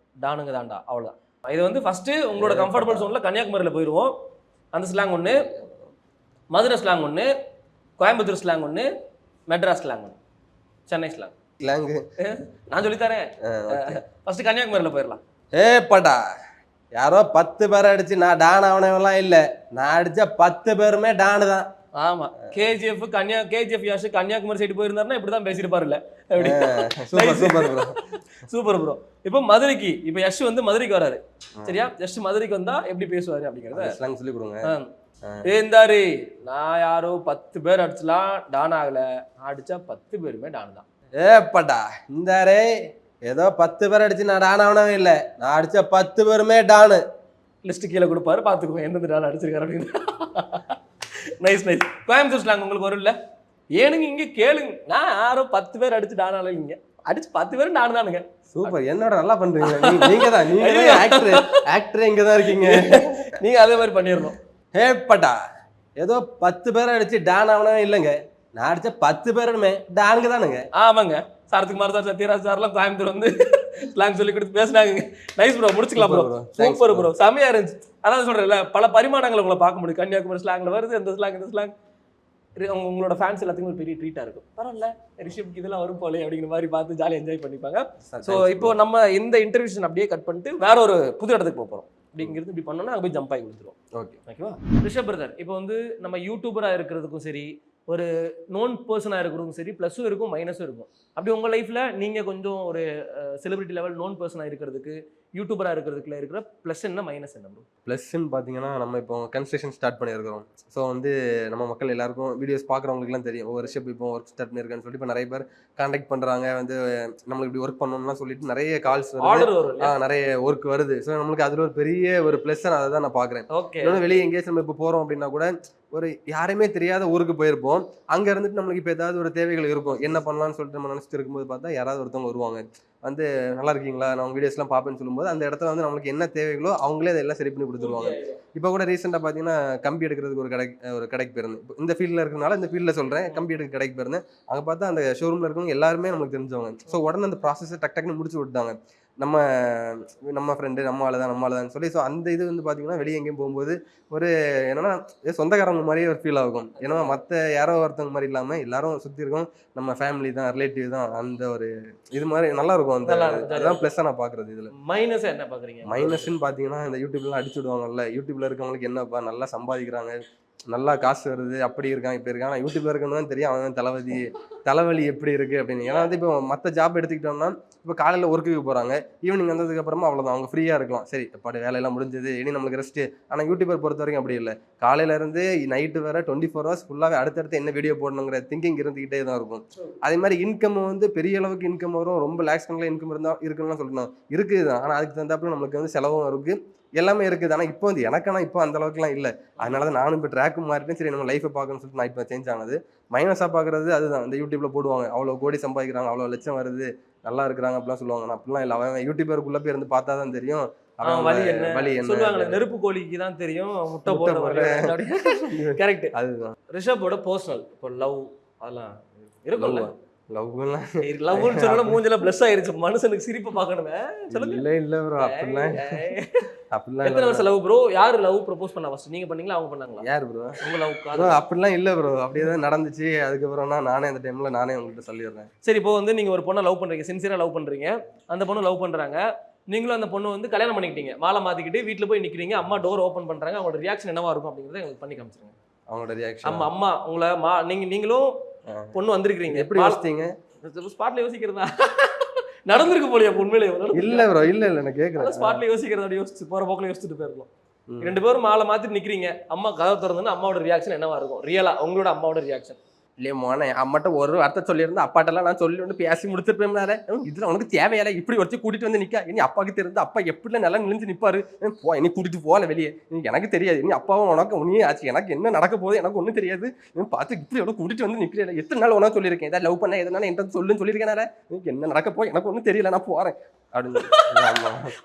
டானுங்க தான்டா, அவ்வளோதான். இது வந்து ஃபர்ஸ்ட் உங்களோட கம்ஃபர்டபுள் ஜோன்ல கன்னியாகுமரியில் போயிடுவோம். அந்த ஸ்லாங் ஒன்று, மதுரை ஸ்லாங் ஒன்று, கோயம்புத்தூர் ஸ்லாங் ஒன்று, மெட்ராஸ் ஸ்லாங் ஒன்று, சென்னை ஸ்லாங். நான் சொல்லித்தரேன். ஃபர்ஸ்ட் கன்னியாகுமரியில் போயிடலாம். பட்டா யாரோ 10 பேரை அடிச்சு நான் டான் ஆனவெல்லாம் இல்லை. நான் அடிச்ச 10 பேருமே டானு தான். ஆமா, KGF KGF Yash Kanyakumari side போயிருந்தாருன்னா இப்படிதான் பேசிருப்பாருல்ல. Super bro. இப்போ மதுரைக்கு, இப்போ யஷ் வந்து மதுரைக்கு வராரு சரியா? யஷ் மதுரைக்கு வந்தா எப்படி பேசுவாரு அப்படிங்கறத சொல்லி கொடுங்க. ஏந்தாரு நான் யாரோ 10 பேர் அடிச்சலாம் டான் ஆகல, அடிச்சா 10 பேருமே டான் தான். பட்டா இந்தாரே ஏதோ 10 பேர் அடிச்சு நான் டான் ஆனவே இல்லை. நான் அடிச்ச 10 பேருமே டானு. லிஸ்ட் கீழே கொடுப்பாரு, பாத்துக்கோங்க எந்தெந்த டான் அடிச்சிருக்காரு அப்படின்னு. Nice nice. கோயம்புத்தூர் ஸ்லாங் உங்களுக்கு வரும் இல்ல? ஏனுங்க இங்க கேளுங்க, நான் யாரோ 10 பேர் அடிச்சு டானால இல்லைங்க, அடிச்சு 10 பேரும் டானு தானுங்க. சூப்பர், என்னோட நல்லா பண்றீங்க. நீங்க தான் ஆக்டர் இங்க தான் இருக்கீங்க. நீங்க அதே மாதிரி பண்ணிடணும். பட்டா ஏதோ 10 பேரை அடிச்சு டான் ஆனவே இல்லைங்க, நான் அடிச்ச 10 பேருமே டானுங்க தானுங்க. ஆமாங்க, சரத்குமார் சார், சத்யராஜ் சார்லாம் கோயம்புத்தூர் வந்து ஸ்லாங் சொல்லி கொடுத்து பேசினாங்க. நைஸ் ப்ரோ, முடிச்சுக்கலாம் ப்ரோ. சூப்பர் ப்ரோ, செம்மையா இருந்துச்சு. அதான் சொல்றேன்ல, பல பரிமாணங்களை உங்களை பார்க்க முடியும். கன்னியாகுமரி ஸ்லாங்ல வருது, இந்த ஸ்லாங் இந்த ஸ்லாங். உங்களோட ஃபேன்ஸ் எல்லாத்துக்கும் ஒரு பெரிய ட்ரீட்டா இருக்கும். பரவாயில்ல, ரிஷப்க்கு இதெல்லாம் வரும் போலே அப்படிங்கிற மாதிரி பார்த்து ஜாலியாக என்ஜாய் பண்ணிப்பாங்க. ஸோ இப்போ நம்ம இந்த இன்டர்வியூஷன் அப்படியே கட் பண்ணிட்டு வேற ஒரு புது இடத்துக்கு போகிறோம். அப்படிங்கிறது இப்படி பண்ணோம்னா அங்கே போய் ஜம்ப் ஆகி கொடுத்துருவோம். ஓகேவா? ரிஷப் பிரதர், இப்போ வந்து நம்ம யூடியூபராக இருக்கிறதுக்கும் சரி, ஒரு நோன் பர்சனாக இருக்கிறதுக்கும் சரி, ப்ளஸும் இருக்கும் மைனஸும் இருக்கும். அப்படி உங்கள் லைஃப்பில் நீங்கள் கொஞ்சம் ஒரு செலிபிரிட்டி லெவல் நோன் பர்சனாக இருக்கிறதுக்கு, யூடியூபராக இருக்கிறதுக்குள்ள இருக்கிற ப்ளஸ் என்ன மைனஸ் என்ன ப்ரோ? ப்ளஸ்ன்னு பார்த்தீங்கன்னா, நம்ம இப்போ கன்ஸ்ட்ரக்ஷன் ஸ்டார்ட் பண்ணியிருக்கிறோம். ஸோ வந்து நம்ம மக்கள் எல்லாருக்கும் வீடியோஸ் பார்க்குறவங்களுக்குலாம் தெரியும், ஒரு ரிஷப் இப்போ ஒர்க் ஸ்டார்ட் பண்ணியிருக்கேன்னு சொல்லிட்டு இப்போ நிறைய பேர் கான்டாக்ட் பண்ணுறாங்க. வந்து நம்மளுக்கு இப்படி ஒர்க் பண்ணணும்லாம் சொல்லிட்டு நிறைய கால்ஸ் வருது, நிறைய ஒர்க் வருது. ஸோ நம்மளுக்கு அதில் ஒரு பெரிய ஒரு ப்ளஸ் அதை தான் நான் பார்க்குறேன். இன்னொன்று வெளியே எங்கேயாச்சும் நம்ம இப்போ போகிறோம் அப்படின்னா கூட ஒரு யாருமே தெரியாத ஊருக்கு போயிருப்போம். அங்கே இருந்துட்டு நம்மளுக்கு இப்போ ஏதாவது ஒரு தேவைகள் இருக்கும், என்ன பண்ணலாம்னு சொல்லிட்டு நம்ம நினச்சிட்டு இருக்கும்போது பார்த்தா யாராவது ஒருத்தவங்க வருவாங்க, வந்து நல்லா இருக்கீங்களா, நான் உங்கள் வீடியோஸ்லாம் பார்ப்பேன்னு சொல்லும்போது அந்த இடத்துல வந்து நம்மளுக்கு என்ன தேவைகளோ அவங்களே அதெல்லாம் சரி பண்ணி கொடுத்துருவாங்க. இப்போ கூட ரீசெண்டாக பார்த்தீங்கன்னா கம்பி எடுக்கிறதுக்கு ஒரு கடைக்கு போயிருந்தேன். இந்த ஃபீல்டில் இருக்கிறனால இந்த ஃபீல்டில் சொல்கிறேன், கம்பி எடுக்க கடைக்கு போயிருந்தேன். அங்கே பார்த்தா அந்த ஷோரூமில் இருக்கவங்க எல்லாருமே நமக்கு தெரிஞ்சவங்க. ஸோ உடனே அந்த ப்ராசஸை டக்குன்னு முடிச்சு விட்டாங்க. நம்ம நம்ம ஃப்ரெண்டு நம்ம ஆளுதான் சொல்லி. ஸோ அந்த இது வந்து பார்த்தீங்கன்னா வெளியே எங்கேயும் போகும்போது ஒரு என்னன்னா சொந்தக்காரங்க மாதிரியே ஒரு ஃபீல் ஆகும். ஏன்னா மற்ற யாரோ ஒருத்தவங்க மாதிரி இல்லாமல் எல்லாரும் சுற்றி இருக்கோம், நம்ம ஃபேமிலி தான், ரிலேட்டிவ் தான். அந்த ஒரு இது மாதிரி நல்லா இருக்கும். அந்த நல்லா இருக்கும். அதுதான் ப்ளஸ்ஸாக நான் பார்க்குறது இதில். மைனஸ் என்ன பாக்குறீங்க? மைனஸ்ன்னு பார்த்தீங்கன்னா இந்த யூடியூப்லாம் அடிச்சு விடுவாங்கல்ல, யூடியூப்ல இருக்கவங்களுக்கு என்னப்பா நல்லா சம்பாதிக்கிறாங்க, நல்லா காசு வருது, அப்படி இருக்கான் இப்படி இருக்கான். ஆனால் யூடியூப்ல இருக்கணும் தான் தெரியும் அவன் தலைவலி எப்படி இருக்கு அப்படின்னு. ஏன்னா வந்து இப்போ மற்ற ஜாப் எடுத்துக்கிட்டோம்னா இப்போ காலையில் ஒர்க்குக்கு போகிறாங்க, ஈவினிங் வந்ததுக்கு அப்புறமா அவ்வளோதான், அவங்க ஃப்ரீயாக இருக்கலாம். சரி அப்பாடி வேலையெல்லாம் முடிஞ்சது, இனி நம்மளுக்கு ரெஸ்ட்டு. ஆனால் யூடியூபர் பொறுத்த வரைக்கும் அப்படி இல்லை. காலையிலேருந்து நைட்டு வர 24 hours ஃபுல்லாகவே அடுத்தடுத்து என்ன வீடியோ போடணுங்கிற திங்கிங் இருந்துக்கிட்டே தான் இருக்கும். அதே மாதிரி இன்கம் வந்து பெரிய அளவுக்கு இன்கம் வரும், ரொம்ப லேக்ஸ் கணக்கில் இன்கம் இருக்குன்னு சொல்லணும், இருக்குது தான். ஆனால் அதுக்கு தகுந்தாப்புல நம்மளுக்கு வந்து செலவும் இருக்குது, எல்லாமே இருக்குது. ஆனால் இப்போ வந்து எனக்கான இப்போ அந்த அளவுக்குலாம் இல்லை. அதனால தான் நானும் இப்போ ட்ராக்கு மாறிட்டேன். சரி நம்ம லைஃப்பை பார்க்கணும்னு சொல்லிட்டு நான் இப்போ சேஞ்ச் ஆனது. மைனஸாக பார்க்குறது அதுதான், இந்த யூடியூப்ல போடுவாங்க அவ்வளோ கோடி சம்பாதிக்கிறாங்க, அவ்வளோ லட்சம் வருது, நல்லா இருக்கிறாங்க அப்படிலாம் சொல்லுவாங்க. நான் அப்படிலாம் இல்லை. அவன் யூடியூபருக்குள்ளே போய் இருந்து பார்த்தா தான் தெரியும் வலி என்ன சொல்லுவாங்களே, என்ன. நெருப்பு கோழிக்கு தான் தெரியும் முட்டை போடுற. கரெக்ட். அதுதான் ரிஷபோட பர்சனல் இப்போ லவ் அதெல்லாம் இருக்கும்ல. லவ்லாம் லவ்னு சொன்னா மூஞ்சில பிளஸ் ஆயிருச்சு, மனுஷனுக்கு சிரிப்பு பார்க்கணுமே. சொல்லுங்க. இல்லை ப்ரோ, அப்படிலாம் எத்தனை வருஷம் லவ் ப்ரோ? யாரு லவ் ப்ரப்போஸ் பண்ணா ஃபர்ஸ்ட்? நீங்க பண்ணீங்களா அவங்க பண்ணாங்களா? யார் ப்ரோ? உங்க லவ் ப்ரோ அப்படிலாம் இல்லை ப்ரோ, அப்படியே தான் நடந்துச்சு. அதுக்கப்புறம் நானே அந்த டைம்ல நானே உங்கள்கிட்ட சொல்லிடுறேன். சரி, இப்போ வந்து நீங்க ஒரு பொண்ணை லவ் பண்றீங்க, சின்சியரா லவ் பண்றீங்க, அந்த பொண்ணு லவ் பண்றாங்க, நீங்களும் அந்த பொண்ணு வந்து கல்யாணம் பண்ணிக்கிட்டீங்க, மாலை மாத்திக்கிட்டு வீட்டுல போய் நிக்கிறீங்க, அம்மா டோர் ஓபன் பண்றாங்க, அவங்களோட ரியாக்ஷன் என்னவா இருக்கும் அப்படிங்கறத எங்களுக்கு பண்ணி காமிச்சிருங்க. அவங்களோட ரியாக்ஷன். அம்மா உங்களை நீங்களும் பொண்ணு வந்திருக்கீங்க, எப்படி யோசித்தீங்க? ஸ்பாட்ல யோசிக்கிறதா? நடந்திருக்கு போலியா உண்மையிலே? இல்ல ப்ரோ, இல்ல நான் கேக்குறேன். ஸ்பாட்ல யோசிக்கிறத யோசிச்சு போற போக்குல யோசிச்சுட்டு போயிருக்கோம். 2 பேரும் மாலை மாத்திட்டு நிக்கிறீங்க, அம்மா கதவு திறந்தோன்னா அம்மாவோட ரியாக்ஷன் என்னவா இருக்கும்? ரியலா உங்களோட அம்மாவோட ரியாக்ஷன்? இல்லையே மோனே, அம்மாட்ட ஒரு வார்த்தை சொல்லியிருந்தா அப்பாட்டெல்லாம் நான் சொல்லி வந்து பேசி முடிச்சிருப்பேன். இதுல உனக்கு தேவையில்லை, இப்படி வச்சு கூட்டிட்டு வந்து நிக்க. இனி அப்பாவுக்கு தெரிஞ்சு அப்பா எப்படிலாம் நல்லா நினைஞ்சு நிப்பாரு. போ, இனி கூட்டிட்டு போகல வெளியே, எனக்கு தெரியாது. இனி அப்பாவும் உனக்கு உனியே ஆச்சு, எனக்கு என்ன நடக்க போகுது எனக்கு ஒன்றும் தெரியாது. பார்த்து இப்படி எவ்வளோ கூட்டிட்டு வந்து நிற்கிறேன். எத்தனை நாள் உனக்கு சொல்லியிருக்கேன், ஏதாவது லவ் பண்ண எதனால என்கிட்ட சொல்லுன்னு சொல்லியிருக்கேன். எனக்கு என்ன நடக்க போய் எனக்கு ஒன்றும் தெரியல, நான் போறேன் அப்படின்னு.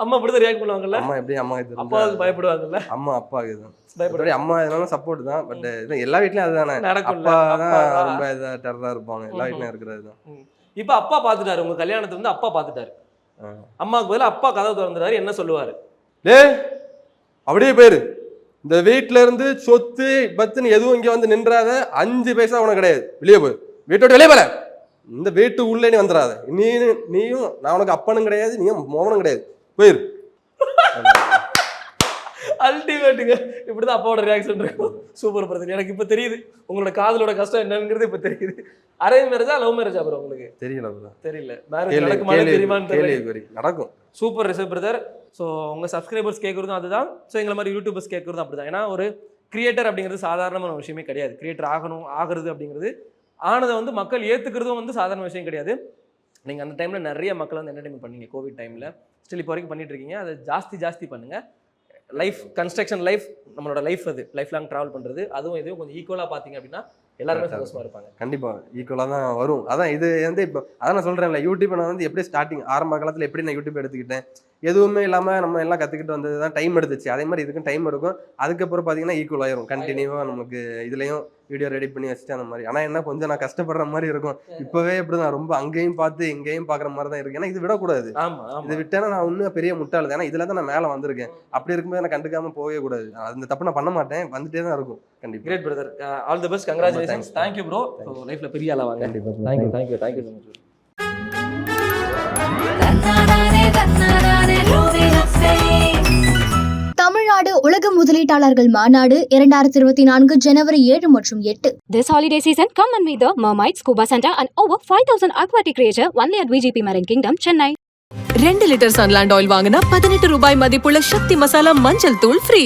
அம்மா அப்படிதான் ரியாக்ட் பண்ணுவாங்கல்ல? அம்மா எப்படி அம்மாவுக்கு அப்பாவுக்கு பயப்படுவாங்கல்ல? அம்மா அப்பாவுக்கு தான் பயப்படுவாங்க. அம்மா எதனாலும் சப்போர்ட் தான். பட் எல்லா வீட்லயும் அதுதானே, அப்பா தான் ரொம்ப இதா டெரரா இருப்பாங்க. எல்லா வீட்லயும் இருக்கிறது தான். இப்ப அப்பா பாத்துட்டாரு, உங்க கல்யாணத்தை வந்து அப்பா பாத்துட்டாரு, அம்மாவுக்கு பதிலா அப்பா கதவு திறந்துட்டாரு, என்ன சொல்லுவாரு? அப்படியே போயிரு, இந்த வீட்டுல இருந்து சொத்து பத்துன்னு எதுவும் இங்க வந்து நின்றாத, 5 பைசா உனக்கு கிடையாது, வெளியே போய் வீட்டோட வெளியே போல, இந்த வீட்டு உள்ளே நீ வந்துடாத, நீயும் நான் உனக்கு அப்பனும் கிடையாது, நீயும் மோகனும் கிடையாது, போயிரு. அல்டிமேட்டுங்க. இப்படிதான் அப்பாவோட ரியாக்ஷன் இருக்கும். சூப்பர் பிரதர், எனக்கு இப்ப தெரியுது உங்களோட காதலோட கஷ்டம் என்னங்கிறது இப்ப தெரியுது. அரேஞ்ச் மேரேஜா லவ் மேரேஜா ப்ரோ? உங்களுக்கு தெரியல தெரியல. மேரேஜ் நடக்குமா தெரியுமான்னு தெரியல. நடக்கும். Super Rishabh brother. ஸோ உங்க சப்ஸ்கிரைபர்ஸ் கேட்கறதும் அதுதான், ஸோ எங்களை மாதிரி யூடியூபர்ஸ் கேட்கறதும் அப்படிதான். ஏன்னா ஒரு கிரியேட்டர் அப்படிங்கிறது சாதாரணமான விஷயமே கிடையாது. கிரியேட்டர் ஆகிறது அப்படிங்கிறது, ஆனதை வந்து மக்கள் ஏத்துக்கிறதும் வந்து சாதாரண விஷயம் கிடையாது. நீங்க அந்த டைம்ல நிறைய மக்கள் வந்து என்டர்டைன்மெண்ட் பண்ணீங்க கோவிட் டைம்ல, ஸ்டில் இப்போ வரைக்கும் பண்ணிட்டு இருக்கீங்க. அதை ஜாஸ்தி பண்ணுங்க. லைஃப் கன்ஸ்ட்ரக்ஷன் லைஃப், நம்மளோட லைஃப், அது லைஃப் லாங் ட்ராவல் பண்ணுறது, அதுவும் இதுவும் கொஞ்சம் ஈக்குவலாக பார்த்தீங்க அப்படின்னா எல்லாருமே சந்தோஷமா இருப்பாங்க. கண்டிப்பாக ஈக்குவலாக தான் வரும். அதான் இது வந்து இப்போ அதான் நான் சொல்கிறேன்ல, யூடியூப் நான் வந்து எப்படி ஸ்டார்டிங் ஆரம்ப காலத்தில் எப்படி நான் யூடியூப் எடுத்துக்கிட்டேன், எதுவுமே இல்லாமல் நம்ம எல்லாம் கற்றுக்கிட்டு வந்தது தான், டைம் எடுத்துச்சு. அதே மாதிரி இதுக்கும் டைம் எடுக்கும். அதுக்கப்புறம் பார்த்தீங்கன்னா ஈக்குவல் ஆயிரும் கண்டினியூவாக. நமக்கு இதுலேயும் வீடியோ ரெடி பண்ணி வச்சுட்டு அந்த மாதிரி. ஆனால் என்ன கொஞ்சம் நான் கஷ்டப்படுற மாதிரி இருக்கும். இப்போவே இப்படி தான் ரொம்ப அங்கேயும் பார்த்து இங்கேயும் பார்க்குற மாதிரி தான் இருக்கு. ஏன்னா இது விடக்கூடாது. இது விட்டேன்னா நான் இன்னும் பெரிய முட்டாள். ஏன்னா இதில் தான் நான் மேலே வந்திருக்கேன். அப்படி இருக்கும்போது நான் கண்டுக்காம போகவே கூடாது. அந்த தப்பு நான் பண்ண மாட்டேன், வந்துட்டே தான் இருக்கும். கண்டிப்பாக. Great brother, all the best, congratulations. Thank you bro. லைஃப்ல பெரிய ஆளா வாங்க. கண்டிப்பாக. Thank you so much. தமிழ்நாடு உலக முதலீட்டாளர்கள் மாநாடு 2024 ஜனவரி 7 மற்றும் 8. This holiday season, come and meet the Mermaid Scuba Center and over 5,000 aquatic creatures only at VGP Marine Kingdom, Chennai. 2 litre Sunland oil வாங்கினா 18 ரூபாய் மதிப்புள்ள சக்தி மசாலா மஞ்சள் தூள் ஃப்ரீ.